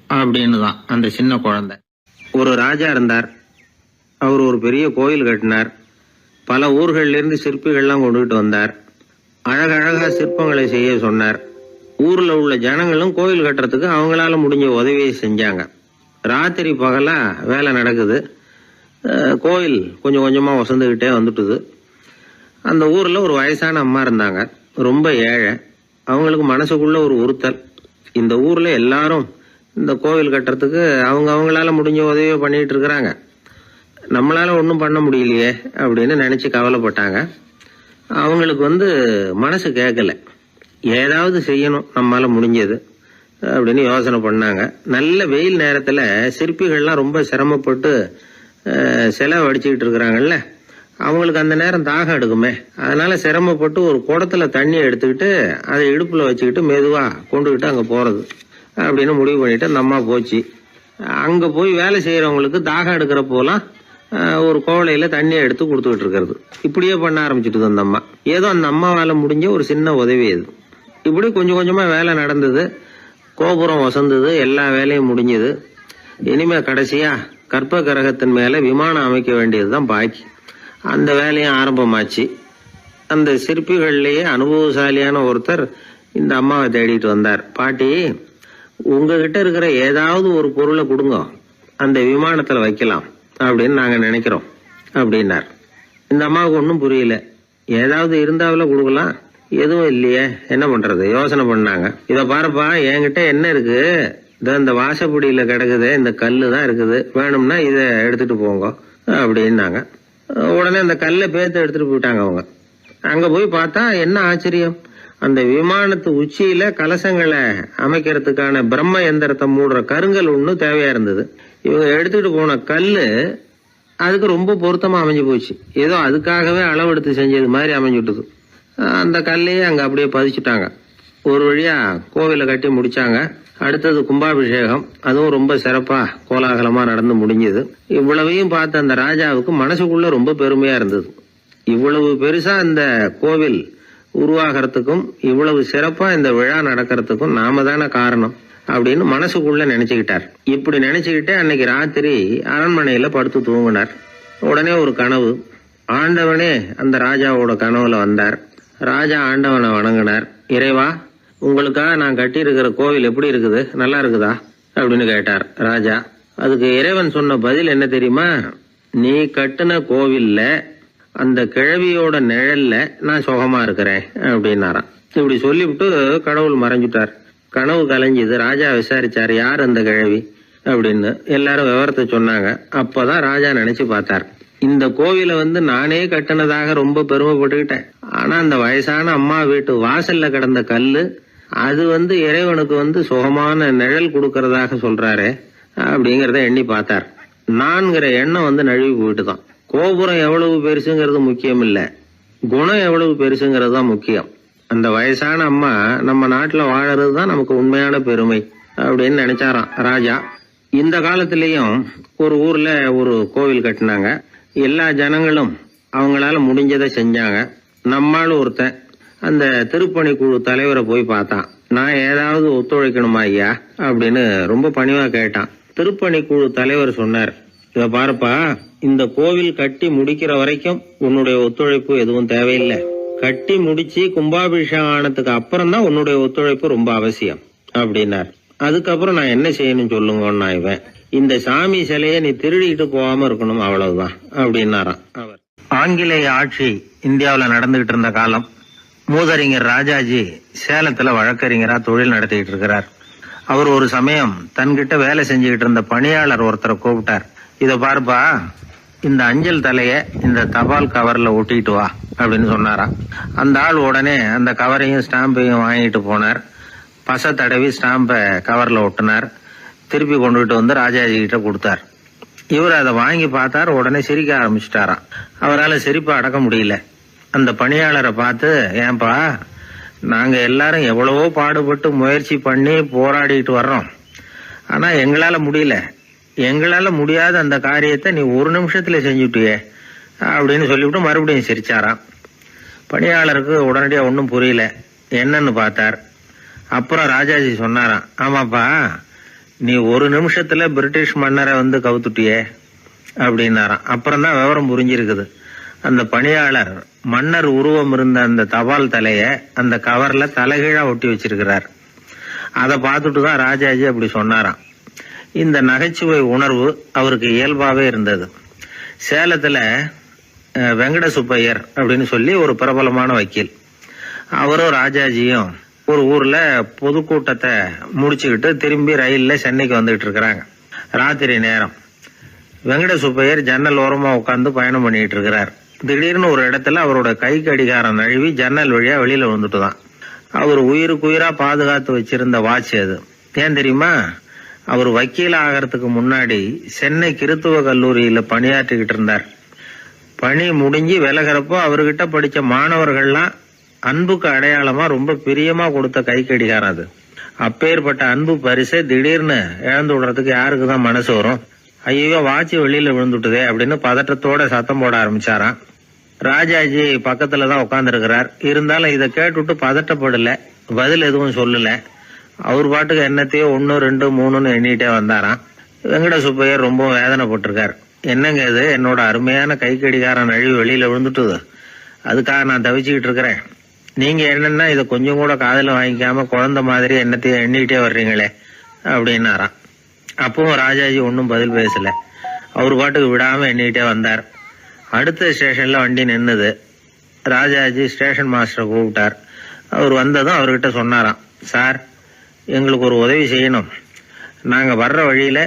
அப்படின்னு தான் அந்த சின்ன குழந்தை. ஒரு ராஜா இருந்தார். அவர் ஒரு பெரிய கோயில் கட்டினார். பல ஊர்கள்ல இருந்து சிற்பிகள்லாம் கொண்டுகிட்டு வந்தார். அழகழகா சிற்பங்களை செய்ய சொன்னார். ஊர்ல உள்ள ஜனங்களும் கோயில் கட்டுறதுக்கு அவங்களால முடிஞ்ச உதவியை செஞ்சாங்க. ராத்திரி பகலா வேலை நடக்குது. கோயில் கொஞ்சம் கொஞ்சமா வசந்துகிட்டே வந்துட்டுது. அந்த ஊர்ல ஒரு வயசான அம்மா இருந்தாங்க, ரொம்ப ஏழை. அவங்களுக்கு மனசுக்குள்ள ஒரு உறுத்தல், இந்த ஊர்ல எல்லாரும் இந்த கோவில் கட்டுறதுக்கு அவங்களால முடிஞ்ச உதவியை பண்ணிட்டு இருக்கிறாங்க, நம்மளால ஒன்றும் பண்ண முடியலையே அப்படின்னு நினைச்சு கவலைப்பட்டாங்க. அவங்களுக்கு மனசு கேட்கல, ஏதாவது செய்யணும் நம்மளால முடிஞ்சது அப்படின்னு யோசனை பண்ணாங்க. நல்ல வெயில் நேரத்துல சிற்பிகள்லாம் ரொம்ப சிரமப்பட்டு சிலை வடிச்சுக்கிட்டு இருக்கிறாங்கல்ல, அவங்களுக்கு அந்த நேரம் தாகம் எடுக்குமே. அதனால சிரமப்பட்டு ஒரு குடத்துல தண்ணி எடுத்துக்கிட்டு அதை இடுப்புல வச்சுக்கிட்டு மெதுவா கொண்டுகிட்டு அங்க போறது அப்படின்னு முடிவு பண்ணிட்டு அந்த அம்மா போச்சு. அங்க போய் வேலை செய்யறவங்களுக்கு தாகம் எடுக்கிற போலாம் ஒரு கோவலையில தண்ணியை எடுத்து கொடுத்துக்கிட்டு இருக்கிறது. இப்படியே பண்ண ஆரம்பிச்சுட்டு அந்த அம்மா. ஏதோ அந்த அம்மாவால முடிஞ்ச ஒரு சின்ன உதவி அது. இப்படி கொஞ்சம் கொஞ்சமா வேலை நடந்தது. கோபுரம் வசந்தது, எல்லா வேலையும் முடிஞ்சது. இனிமே கடைசியா கற்ப கிரகத்தின் மேல விமானம் அமைக்க வேண்டியதுதான் பாக்கி. அந்த வேலையும் ஆரம்பமாச்சு. அந்த சிற்பிகள்லயே அனுபவசாலியான ஒருத்தர் இந்த அம்மாவை தேடிட்டு வந்தார். பாட்டி, உங்ககிட்ட இருக்கிற ஏதாவது ஒரு பொருளை கொடுங்க, அந்த விமானத்துல வைக்கலாம் அப்படின்னு நாங்க நினைக்கிறோம் அப்படின்னார். இந்த அம்மாவுக்கு ஒன்றும் புரியல. ஏதாவது இருந்தாவில கொடுக்கலாம், எதுவும் இல்லையே, என்ன பண்றது யோசனை பண்ணாங்க. இத பாருப்பா, என்கிட்ட என்ன இருக்கு, இந்த வாசப்படியில கிடக்குது, இந்த கல்லு தான் இருக்குது, வேணும்னா இத எடுத்துட்டு போங்க அப்படின்னாங்க. உடனே அந்த கல்லை பேத்து எடுத்துட்டு போயிட்டாங்க அவங்க. அங்க போய் பார்த்தா என்ன ஆச்சரியம், அந்த விமானத்து உச்சியில கலசங்களை அமைக்கிறதுக்கான பிரம்ம எந்திரத்தை மூடுற கருங்கல் ஒண்ணு தேவையா இருந்தது. இவங்க எடுத்துட்டு போன கல்லு அதுக்கு ரொம்ப பொருத்தமா அமைஞ்சு போச்சு. ஏதோ அதுக்காகவே அளவெடுத்து செஞ்சது மாதிரி அமைஞ்சுட்டுது. அந்த கல்லையே அங்க அப்படியே பதிச்சுட்டாங்க. ஒரு வழியா கோவிலை கட்டி முடிச்சாங்க. அடுத்தது கும்பாபிஷேகம், அதுவும் ரொம்ப சிறப்பா கோலாகலமா நடந்து முடிஞ்சது. இவ்வளவையும் பார்த்த அந்த ராஜாவுக்கு மனசுக்குள்ள ரொம்ப பெருமையா இருந்தது. இவ்வளவு பெருசா இந்த கோவில் உருவாகிறதுக்கும் இவ்வளவு சிறப்பா இந்த விழா நடக்கிறதுக்கும் நாம தானே காரணம் அப்படின்னு மனசுக்குள்ள நினைச்சுக்கிட்டார். இப்படி நினைச்சுக்கிட்டே அன்னைக்கு ராத்திரி அரண்மனையில படுத்து தூங்கினார். உடனே ஒரு கனவு. ஆண்டவனே அந்த ராஜாவோட கனவுல வந்தார். ராஜா ஆண்டவனை வணங்கினார். இறைவா, உங்களுக்காக நான் கட்டி இருக்கிற கோவில் எப்படி இருக்குது, நல்லா இருக்குதா அப்படின்னு கேட்டார் ராஜா. அதுக்கு இறைவன் சொன்ன பதில் என்ன தெரியுமா, நீ கட்டின கோவில்ல அந்த கிழவியோட நிழல்ல நான் சுகமா இருக்கிறேன் அப்படின்னாராம். இப்படி சொல்லிவிட்டு கடவுள் மறைஞ்சுட்டார். கனவு கலைஞ்சுது. ராஜா விசாரிச்சார், யார் அந்த கிழவி அப்படின்னு. எல்லாரும் விவரத்தை சொன்னாங்க. அப்பதான் ராஜா நினைச்சு பார்த்தார், இந்த கோவிலை நானே கட்டினதாக ரொம்ப பெருமைப்பட்டுக்கிட்டேன். ஆனா அந்த வயசான அம்மா வீட்டு வாசல்ல கிடந்த கல்லு அது இறைவனுக்கு சுகமான நிழல் கொடுக்கறதாக சொல்றாரு அப்படிங்கறத எண்ணி பார்த்தார். நான்கிற எண்ணம் நழுவி போயிட்டுதான். கோபுரம் எவ்வளவு பெருசுங்கிறது முக்கியம் இல்ல, குணம் எவ்வளவு பெருசுங்கிறது தான் முக்கியம். அந்த வயசான அம்மா நம்ம நாட்டுல வாழறது தான் நமக்கு உண்மையான பெருமை அப்படின்னு நினைச்சாராம் ராஜா. இந்த காலத்திலயும் ஒரு ஊர்ல ஒரு கோவில் கட்டினாங்க. எல்லா ஜனங்களும் அவங்களால முடிஞ்சதை செஞ்சாங்க. நம்மால் ஒருத்தன் அந்த திருப்பணி குழு தலைவரை போய் பார்த்தான். நான் ஏதாவது ஒத்துழைக்கணுமா ஐயா அப்படின்னு ரொம்ப பணிவா கேட்டான். திருப்பணி குழு தலைவர் சொன்னார், இத பாருப்பா, இந்த கோவில் கட்டி முடிக்கிற வரைக்கும் உன்னுடைய ஒத்துழைப்பு எதுவும் தேவையில்லை. கட்டி முடிச்சு கும்பாபிஷேகம் ஆனதுக்கு அப்புறம் தான் உன்னுடைய ஒத்துழைப்பு ரொம்ப அவசியம் அப்படின்னார். அதுக்கப்புறம் நான் என்ன செய்யணும் சொல்லுங்கன்னா, இவன் இந்த சாமி சிலையை நீ திருடிட்டு போகாம இருக்கணும், அவ்வளவுதான் அப்படின்னாராம் அவர். ஆங்கிலேய ஆட்சி இந்தியாவில் நடந்துகிட்டு இருந்த காலம். மூதறிஞர் ராஜாஜி சேலத்துல வழக்கறிஞரா தொழில் நடத்திட்டு இருக்கிறார். அவர் ஒரு சமயம் தன்கிட்ட வேலை செஞ்சுக்கிட்டு இருந்த பணியாளர் ஒருத்தரை கூப்பிட்டார். இத பாருப்பா, இந்த அஞ்சல் தலைய இந்த தபால் கவர்ல ஒட்டிட்டு வா அப்படின்னு சொன்னாராம். அந்த ஆள் உடனே அந்த கவரையும் ஸ்டாம்பையும் வாங்கிட்டு போனார். பசை தடவி ஸ்டாம்பை கவர்ல ஒட்டினார். திருப்பி கொண்டுகிட்டு ராஜாஜி கிட்ட கொடுத்தார். இவர் அதை வாங்கி பார்த்தார். உடனே சிரிக்க ஆரம்பிச்சுட்டாராம். அவரால் சிரிப்பை அடக்க முடியல. அந்த பணியாளரை பார்த்து, ஏன்பா, நாங்க எல்லாரும் எவ்வளவோ பாடுபட்டு முயற்சி பண்ணி போராடிட்டு வர்றோம், ஆனா எங்களால முடியல, எங்களால முடியாத அந்த காரியத்தை நீ ஒரு நிமிஷத்துல செஞ்சுட்டியே அப்படின்னு சொல்லிவிட்டு மறுபடியும் சிரிச்சாராம். பணியாளருக்கு உடனடியா ஒன்றும் புரியல. என்னன்னு பார்த்தார். அப்புறம் ராஜாஜி சொன்னாராம், ஆமாப்பா, நீ ஒரு நிமிஷத்துல பிரிட்டிஷ் மன்னரை கவுத்துட்டியே அப்படின்னாராம். அப்புறம் தான் விவரம் புரிஞ்சிருக்குது. அந்த பணியாளர் மன்னர் உருவம் இருந்த அந்த தபால் தலைய அந்த கவர்ல தலைகீழா ஒட்டி வச்சிருக்கிறார். அதை பார்த்துட்டு தான் ராஜாஜி அப்படி சொன்னாராம். இந்த நகைச்சுவை உணர்வு அவருக்கு இயல்பாவே இருந்தது. சேலத்துல வெங்கட சுப்பையர் அப்படின்னு சொல்லி ஒரு பிரபலமான வக்கீல், அவரும் ராஜாஜியும் ஒரு ஊர்ல பொதுக்கூட்டத்தை முடிச்சுக்கிட்டு திரும்பி ரயில்ல சென்னைக்கு வந்துகிட்டு இருக்கிறாங்க. ராத்திரி நேரம். வெங்கட சுப்பையர் ஜன்னல் ஓரமா உட்காந்து பயணம் பண்ணிட்டு இருக்கிறார். திடீர்னு ஒரு இடத்துல அவரோட கை கடிகாரம் நழுவி ஜன்னல் வழியா வெளியில வந்துட்டுதான். அவர் உயிருக்குயிரா பாதுகாத்து வச்சிருந்த வாட்ச் அது. ஏன் தெரியுமா? அவர் வக்கீல் ஆகிறதுக்கு முன்னாடி சென்னை கிறித்துவ கல்லூரியில பணியாற்றிக்கிட்டு இருந்தார். பணி முடிஞ்சு விலகிறப்போ அவர்கிட்ட படிச்ச மாணவர்கள்லாம் அன்புக்கு அடையாளமா ரொம்ப பிரியமா கொடுத்த கை கடிகாரம் அது. அப்பேற்பட்ட அன்பு பரிசை திடீர்னு இழந்து விடுறதுக்கு யாருக்கு தான் மனசு வரும்? ஐயோ, வாட்சி வெளியில விழுந்துட்டுதே அப்படின்னு பதட்டத்தோட சத்தம் போட ஆரம்பிச்சாராம். ராஜாஜி பக்கத்துல தான் உட்கார்ந்து இருக்கிறார். இருந்தாலும் இதை கேட்டுட்டு பதட்டப்படல, பதில் எதுவும் சொல்லல. அவர் பாட்டுக்கு என்னத்தையோ 1, 2, 3ன்னு எண்ணிட்டே வந்தாராம். வெங்கட சுப்பையர் ரொம்ப வேதனைப்பட்டிருக்கார். என்னங்க இது, என்னோட அருமையான கை கடிகாரம் நழுவி வெளியில விழுந்துட்டுது, அதுக்காக நான் தவிச்சுக்கிட்டு இருக்கிறேன். நீங்க என்னன்னா இதை கொஞ்சம் கூட காதுல வாங்கிக்காம குழந்தை மாதிரி என்னத்தையும் எண்ணிட்டே வர்றீங்களே அப்படின்னாராம். அப்பவும் ராஜாஜி ஒன்னும் பதில் பேசல. அவர் பாட்டுக்கு விடாம எண்ணிட்டே வந்தார். அடுத்த ஸ்டேஷன்ல வண்டி நின்னுது. ராஜாஜி ஸ்டேஷன் மாஸ்டரை கூப்பிட்டார். அவர் வந்ததும் அவர்கிட்ட சொன்னாராம், சார், எங்களுக்கு ஒரு உதவி செய்யணும். நாங்க வர்ற வழியில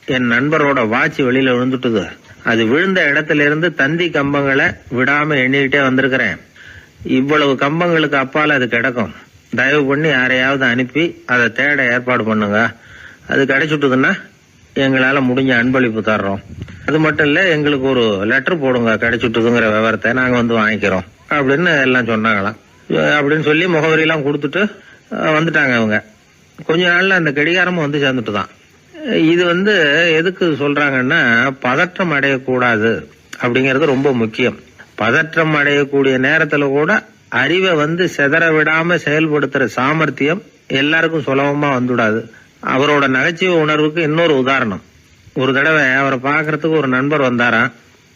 என் நண்பரோட வாட்சி வெளியில விழுந்துட்டுது. அது விழுந்த இடத்துல இருந்து தந்தி கம்பங்களை விடாம எண்ணிக்கிட்டே வந்திருக்கிறேன். இவ்வளவு கம்பங்களுக்கு அப்பால அது கிடக்கும். தயவு பண்ணி யாரையாவது அனுப்பி அதை தேட ஏற்பாடு பண்ணுங்க. அது கிடைச்சுட்டுதுன்னா எங்களால முடிஞ்ச அன்பளிப்பு தர்றோம். அது மட்டும் இல்ல, எங்களுக்கு ஒரு லெட்டர் போடுங்க, கிடைச்சுட்டுதுங்கிற விவரத்தை நாங்க வந்து வாங்கிக்கிறோம் அப்படின்னு எல்லாம் சொன்னாங்களாம். அப்படின்னு சொல்லி முகவரியெல்லாம் கொடுத்துட்டு வந்துட்டாங்க அவங்க. கொஞ்ச நாள்ல அந்த கடிகாரமும் வந்து சேர்ந்துட்டுதான். இது எதுக்கு சொல்றாங்கன்னா, பதற்றம் அடையக்கூடாது அப்படிங்கறது ரொம்ப முக்கியம். பதற்றம் அடையக்கூடிய நேரத்துல கூட அறிவை சிதற விடாம செயல்படுத்துற சாமர்த்தியம் எல்லாருக்கும் சுலபமா வந்துடாது. அவரோட நகைச்சுவை உணர்வுக்கு இன்னொரு உதாரணம். ஒரு தடவை அவரை பாக்குறதுக்கு ஒரு நண்பர் வந்தாராம்.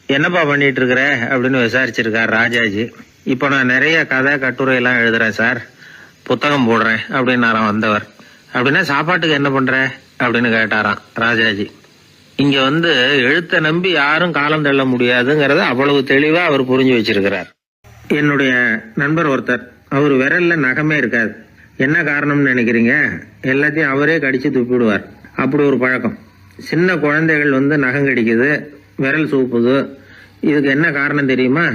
என்னப்பா பண்ணிட்டு இருக்கிற அப்படின்னு விசாரிச்சிருக்கார் ராஜாஜி. இப்ப நான் நிறைய கதை கட்டுரை எல்லாம் எழுதுறேன் சார், புத்தகம் போடுறேன் அப்படின்னாராம் வந்தவர். அப்படின்னா சாப்பாட்டுக்கு என்ன பண்ற அப்படின்னு கேட்டாராம் ராஜாஜி. இங்க எழுத்த நம்பி யாரும் காலம் தள்ள முடியாதுங்கிறத அவ்வளவு தெளிவா அவர் புரிஞ்சு வச்சிருக்கிறார். என்னுடைய நண்பர் ஒருத்தர், அவர் விரல்ல நகமே இருக்காது. என்ன காரணம்னு நினைக்கிறீங்க? எல்லாத்தையும் அவரே கடிச்சு துப்பிடுவார். அப்படி ஒரு பழக்கம். சின்ன குழந்தைகள் நகம் கடிக்குது, விரல் சூப்புது. இதுக்கு என்ன காரணம் தெரியுமா?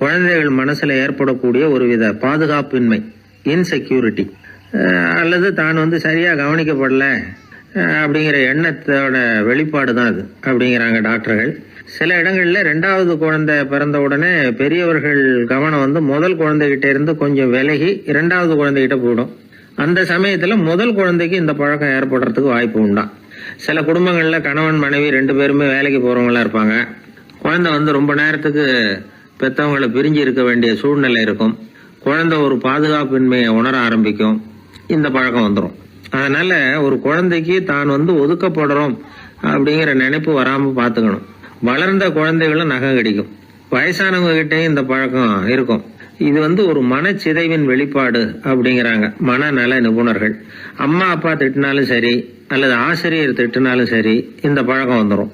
குழந்தைகள் மனசுல ஏற்படக்கூடிய ஒருவித பாதுகாப்பின்மை, இன்செக்யூரிட்டி, அல்லது தான் சரியா கவனிக்கப்படல அப்படிங்கிற எண்ணத்தோட வெளிப்பாடு தான் அது அப்படிங்கிறாங்க டாக்டர்கள். சில இடங்கள்ல 2வது குழந்தை பிறந்த உடனே பெரியவர்கள் கவனம் முதல் குழந்தைகிட்ட இருந்து கொஞ்சம் விலகி 2வது குழந்தைகிட்ட போயிடும். அந்த சமயத்துல முதல் குழந்தைக்கு இந்த பழக்கம் ஏற்படுறதுக்கு வாய்ப்பு உண்டா. சில குடும்பங்கள்ல கணவன் மனைவி 2 பேருமே வேலைக்கு போறவங்களா இருப்பாங்க. குழந்தை ரொம்ப நேரத்துக்கு பெத்தவங்களை பிரிஞ்சு இருக்க வேண்டிய சூழ்நிலை இருக்கும். குழந்தை ஒரு பாதுகாப்பின்மையை உணர ஆரம்பிக்கும். இந்த பழக்கம் வந்துடும். அதனால ஒரு குழந்தைக்கு தான் ஒதுக்கப்படுறோம் அப்படிங்கிற நினைப்பு வராம பாத்துக்கணும். வளர்ந்த குழந்தைகளும் நகம் கடிக்கும். வயசானவங்க கிட்டையும் இந்த பழக்கம் இருக்கும். இது ஒரு மனச்சிதைவின் வெளிப்பாடு அப்படிங்கிறாங்க மனநல நிபுணர்கள். அம்மா அப்பா திட்டினாலும் சரி, அல்லது ஆசிரியர் திட்டினாலும் சரி, இந்த பழக்கம் வந்துடும்.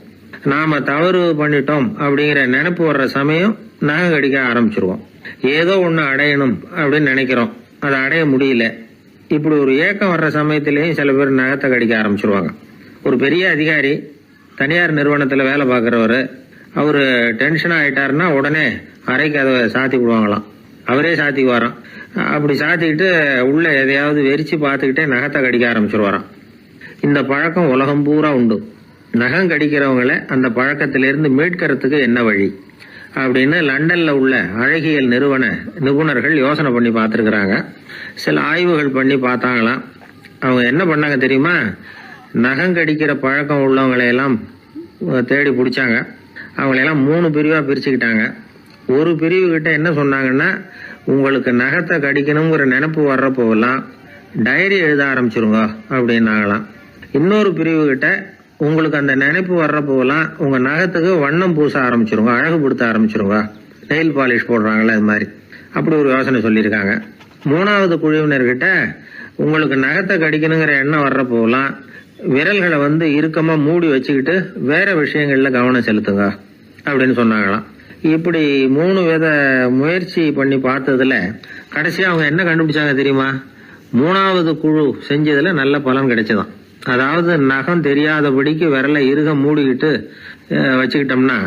நாம தவறு பண்ணிட்டோம் அப்படிங்கிற நினைப்பு வர்ற சமயம் நகம் கடிக்க ஆரம்பிச்சிருவோம். ஏதோ ஒண்ணு அடையணும் அப்படின்னு நினைக்கிறோம், அதை அடைய முடியல. இப்படி ஒரு ஏக்கம் வர்ற சமயத்திலேயும் சில பேர் நகத்தை கடிக்க ஆரம்பிச்சிருவாங்க. ஒரு பெரிய அதிகாரி, தனியார் நிறுவனத்துல வேலை பார்க்கறவரு, அவரு டென்ஷன் ஆயிட்டாருன்னா உடனே அறைக்கு அதை சாத்தி விடுவாங்களாம். அவரே சாத்திக்குவாராம். அப்படி சாத்திக்கிட்டு உள்ள எதையாவது வெறிச்சு பார்த்துக்கிட்டே நகத்தை கடிக்க ஆரம்பிச்சிருவாராம். இந்த பழக்கம் உலகம் பூரா உண்டு. நகம் கடிக்கிறவங்களை அந்த பழக்கத்திலிருந்து மீட்கிறதுக்கு என்ன வழி அப்படின்னு லண்டன்ல உள்ள அழகியல் நிறுவன நிபுணர்கள் யோசனை பண்ணி பார்த்துருக்குறாங்க. சில ஆய்வுகள் பண்ணி பார்த்தாங்களாம். அவங்க என்ன பண்ணாங்க தெரியுமா? நகம் கடிக்கிற பழக்கம் உள்ளவங்களையெல்லாம் தேடி பிடிச்சாங்க. அவங்களையெல்லாம் 3 பிரிவா பிரிச்சுக்கிட்டாங்க. ஒரு பிரிவு கிட்ட என்ன சொன்னாங்கன்னா, உங்களுக்கு நகத்தை கடிக்கணுங்கிற நினைப்பு வர்றப்போவெல்லாம் டைரி எழுத ஆரம்பிச்சிருங்க அப்படின்னாங்களாம். இன்னொரு பிரிவு கிட்ட, உங்களுக்கு அந்த நினைப்பு வர்றப்போவெல்லாம் உங்க நகத்துக்கு வண்ணம் பூச ஆரம்பிச்சிருங்க, அழகுபடுத்த ஆரம்பிச்சிருங்க, நெயில் பாலிஷ் போடுறாங்களே அது மாதிரி. அப்படி ஒரு யோசனை சொல்லியிருக்காங்க. 3வது குழுவினர்கிட்ட, உங்களுக்கு நகத்தை கடிக்கணுங்கிற எண்ணம் வர்றப்போலாம் விரல்களை இறுக்கமா மூடி வச்சுக்கிட்டு வேற விஷயங்கள்ல கவனம் செலுத்துங்க அப்படின்னு சொன்னாங்களாம். இப்படி 3 வித முயற்சி பண்ணி பார்த்ததுல கடைசியா அவங்க என்ன கண்டுபிடிச்சாங்க தெரியுமா? 3வது குழு செஞ்சதுல நல்ல பலன் கிடைச்சதாம். அதாவது நகம் தெரியாதபடிக்கு விரலை இறுக மூடிக்கிட்டு வச்சுக்கிட்டோம்னா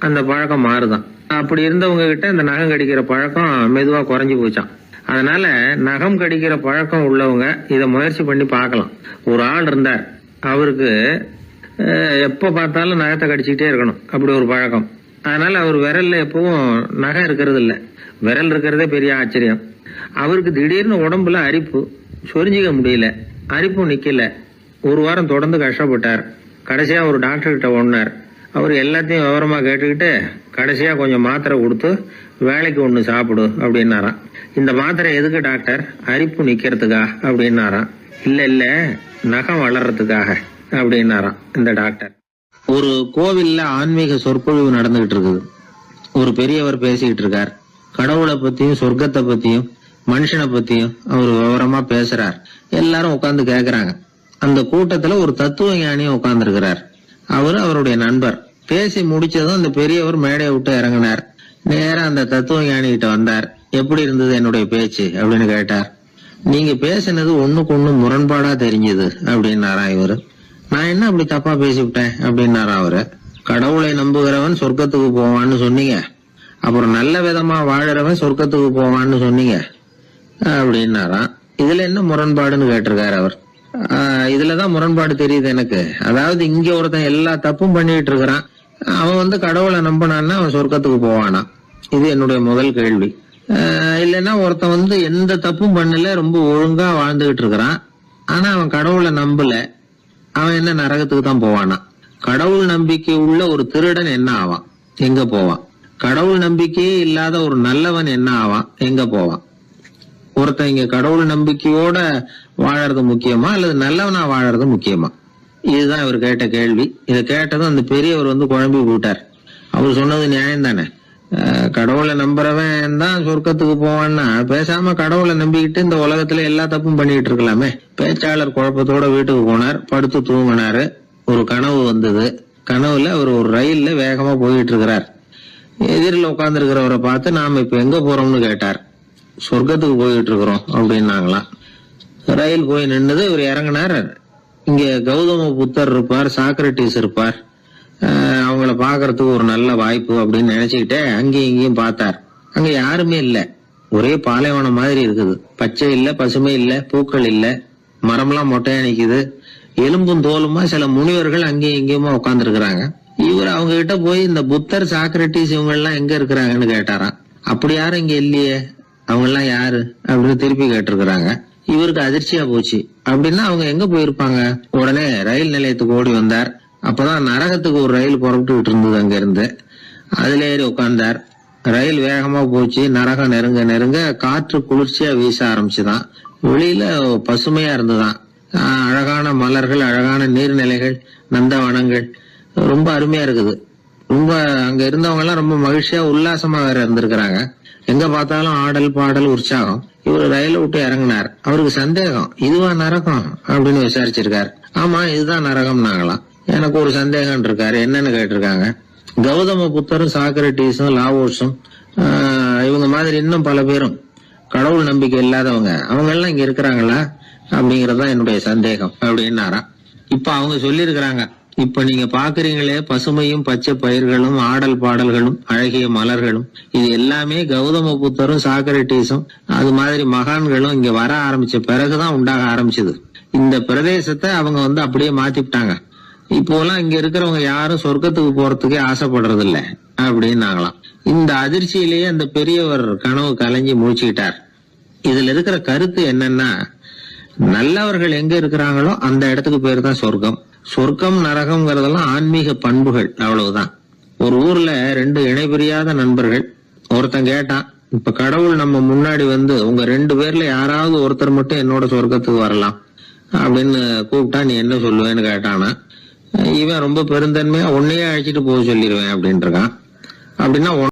அந்த பழக்கம் மாறுதான். அப்படி இருந்தவங்க கிட்ட இந்த நகம் கடிக்கிற பழக்கம் மெதுவா குறைஞ்சு போச்சான். அதனால நகம் கடிக்கிற பழக்கம் உள்ளவங்க இதை முயற்சி பண்ணி பார்க்கலாம். ஒரு ஆள் இருந்தார், அவருக்கு எப்ப பார்த்தாலும் நகத்தை கடிச்சுக்கிட்டே இருக்கணும், அப்படி ஒரு பழக்கம். அதனால அவர் விரல்ல எப்பவும் நகம் இருக்கிறது இல்ல, விரல் இருக்கிறதே பெரிய ஆச்சரியம். அவருக்கு திடீர்னு உடம்புல அரிப்பு, சொரிஞ்சிக்க முடியல, அரிப்பும் நிக்கல. ஒரு வாரம் தொடர்ந்து கஷ்டப்பட்டார். கடைசியா ஒரு டாக்டர் கிட்ட ஓடினார். அவர் எல்லாத்தையும் விவரமா கேட்டுக்கிட்டு கடைசியா கொஞ்சம் மாத்திரை கொடுத்து வேலைக்கு ஒண்ணு சாப்பிடு அப்படின்னாராம். இந்த மாத்திரை எதுக்கு டாக்டர்? அரிப்பு நிக்கிறதுக்கா அப்படின்னாராம். இல்ல நகம் வளர்றதுக்காக அப்படின்னாராம் இந்த டாக்டர். ஒரு கோவில்ல ஆன்மீக சொற்பொழிவு நடந்துகிட்டு இருக்குது. ஒரு பெரியவர் பேசிக்கிட்டு இருக்கார். கடவுளை பத்தியும் சொர்க்கத்தை பத்தியும் மனுஷனை பத்தியும் அவர் விவரமா பேசுறார். எல்லாரும் உட்கார்ந்து கேக்குறாங்க. அந்த கூட்டத்துல ஒரு தத்துவ ஞானியும் உட்கார்ந்து இருக்கிறார். அவரு அவருடைய நண்பர். பேசி முடிச்சதும் அந்த பெரியவர் மேடையை விட்டு இறங்கினார். நேரா அந்த தத்துவ ஞானி கிட்ட வந்தார். எப்படி இருந்தது என்னுடைய பேச்சு அப்படின்னு கேட்டார். நீங்க பேசினது ஒண்ணுக்கு ஒண்ணு முரண்பாடா தெரிஞ்சது அப்படின்னாரா இவரு. நான் என்ன அப்படி தப்பா பேசிவிட்டேன் அப்படின்னாரா அவரு. கடவுளை நம்புகிறவன் சொர்க்கத்துக்கு போவான்னு சொன்னீங்க, அப்புறம் நல்ல விதமா வாழறவன் சொர்க்கத்துக்கு போவான்னு சொன்னீங்க அப்படின்னாராம். இதுல என்ன முரண்பாடுன்னு கேட்டிருக்காரு அவர். இதுலதான் முரண்பாடு தெரியுது எனக்கு. அதாவது இங்க ஒருத்தன் எல்லா தப்பும் பண்ணிட்டு இருக்கிறான், அவன் கடவுளை நம்பினான்னா அவன் சொர்க்கத்துக்கு போவானா? இது என்னுடைய முதல் கேள்வி. இல்லைன்னா ஒருத்தன் எந்த தப்பும் பண்ணல, ரொம்ப ஒழுங்கா வாழ்ந்துகிட்டு இருக்கிறான், ஆனா அவன் கடவுளை நம்பல, அவன் என்ன நரகத்துக்கு தான் போவானா? கடவுள் நம்பிக்கை உள்ள ஒரு திருடன் என்ன ஆவான், எங்க போவான்? கடவுள் நம்பிக்கையே இல்லாத ஒரு நல்லவன் என்ன ஆவான், எங்க போவான்? ஒருத்தன் இங்க கடவுள் நம்பிக்கையோட வாழறது முக்கியமா அல்லது நல்லவனா வாழறது முக்கியமா? இதுதான் இவர் கேட்ட கேள்வி. இதை கேட்டதும் அந்த பெரியவர் குழம்பி போட்டார். அவர் சொன்னது நியாயம் தானே. கடவுளை நம்புறவன் தான் சொர்க்கத்துக்கு போவான்னா பேசாம கடவுளை நம்பிக்கிட்டு இந்த உலகத்துல எல்லா தப்பும் பண்ணிட்டு இருக்கலாமே. பேச்சாளர் குழப்பத்தோட வீட்டுக்கு போனார். படுத்து தூங்கினாரு. ஒரு கனவு வந்தது. கனவுல அவர் ஒரு ரயில்ல வேகமா போயிட்டு இருக்கிறார். எதிரில் உட்கார்ந்து இருக்கிறவரை பார்த்து நாம இப்ப எங்க போறோம்னு கேட்டார். சொர்க்கத்துக்கு போயிட்டு இருக்கிறோம் அப்படின்னாங்களாம். ரயில் போய் நின்னுது. இவர் இறங்கினார். இங்க கௌதம புத்தர் இருப்பார், சாக்ரட்டிஸ் இருப்பார், அவங்கள பாக்குறதுக்கு ஒரு நல்ல வாய்ப்பு அப்படின்னு நினைச்சுக்கிட்டே அங்கேயும் இங்கேயும் பார்த்தார். அங்க யாருமே இல்ல. ஒரே பாலைவனம் மாதிரி இருக்குது. பச்சை இல்ல, பசுமை இல்ல, பூக்கள் இல்ல, மரம்லாம் மொட்டையா நிக்குது. எலும்பும் தோலுமா சில முனிவர்கள் அங்கேயும் இங்கேயுமா உட்கார்ந்து இருக்கிறாங்க. இவர் அவங்க கிட்ட போய் இந்த புத்தர், சாக்ரட்டிஸ் இவங்க எல்லாம் எங்க இருக்கிறாங்கன்னு கேட்டாராம். அப்படி யாரும் இங்க இல்லையே, அவங்க எல்லாம் யாரு அப்படின்னு திருப்பி கேட்டிருக்கிறாங்க. இவருக்கு அதிர்ச்சியா போச்சு. அப்படின்னா அவங்க எங்க போயிருப்பாங்க? உடனே ரயில் நிலையத்துக்கு ஓடி வந்தார். அப்பதான் நரகத்துக்கு ஒரு ரயில் புறப்பட்டுக்கிட்டு இருந்தது. அங்க இருந்து அதுல ஏறி உட்கார்ந்தார். ரயில் வேகமா போச்சு. நரகம் நெருங்க நெருங்க காற்று குளிர்ச்சியா வீச ஆரம்பிச்சுதான். வெளியில பசுமையா இருந்துதான். அழகான மலர்கள், அழகான நீர்நிலைகள், நந்தவனங்கள், ரொம்ப அருமையா இருக்குது. ரொம்ப அங்க இருந்தவங்க எல்லாம் ரொம்ப மகிழ்ச்சியா உல்லாசமா வேற இருந்திருக்கிறாங்க. எங்க பார்த்தாலும் ஆடல் பாடல் உற்சாகம். இவர் ரயில விட்டு இறங்கினார். அவருக்கு சந்தேகம், இதுவா நரகம் அப்படின்னு விசாரிச்சிருக்காரு. ஆமா இதுதான் நரகம் நாங்களாம். எனக்கு ஒரு சந்தேகம் இருக்காரு. என்னன்னு கேட்டிருக்காங்க. கௌதம புத்தரும், சாக்ரட்டிஸும், லாவோஸும் இவங்க மாதிரி இன்னும் பல பேரும் கடவுள் நம்பிக்கை இல்லாதவங்க, அவங்க எல்லாம் இங்க இருக்கிறாங்களா அப்படிங்கறதுதான் என்னுடைய சந்தேகம் அப்படின்னாராம். இப்ப அவங்க சொல்லி இருக்கிறாங்க, இப்ப நீங்க பாக்குறீங்களே பசுமையும் பச்சை பயிர்களும் ஆடல் பாடல்களும் அழகிய மலர்களும், இது எல்லாமே கௌதம புத்தரும் சாக்ரட்டிஸும் அது மாதிரி மகான்களும் இங்க வர ஆரம்பிச்ச பிறகுதான் உண்டாக ஆரம்பிச்சது. இந்த பிரதேசத்தை அவங்க அப்படியே மாத்திவிட்டாங்க. இப்போலாம் இங்க இருக்கிறவங்க யாரும் சொர்க்கத்துக்கு போறதுக்கே ஆசைப்படுறது இல்ல அப்படின்னாங்களாம். இந்த அதிர்ச்சியிலேயே அந்த பெரியவர் கனவு கலைஞ்சி முடிச்சுக்கிட்டார். இதுல இருக்கிற கருத்து என்னன்னா, நல்லவர்கள் எங்க இருக்கிறாங்களோ அந்த இடத்துக்கு பேர் தான் சொர்க்கம். சொர்க்கம் நரகம்ங்கிறதெல்லாம் ஆன்மீக பண்புகள், அவ்வளவுதான். ஒரு ஊர்ல 2 இணைபிரியாத நண்பர்கள். ஒருத்தன் கேட்டான், இப்ப கடவுள் நம்ம முன்னாடி உங்க 2 பேர்ல யாராவது ஒருத்தர் மட்டும் என்னோட சொர்க்கத்துக்கு வரலாம் அப்படின்னு கூப்பிட்டா நீ என்ன சொல்லுவேன்னு கேட்டானா. இவன் ரொம்ப பெருந்தன்மையா உன்னையே அழைச்சிட்டு போக சொல்லிடுவேன் அப்படின்னு இருக்கான். அப்படின்னா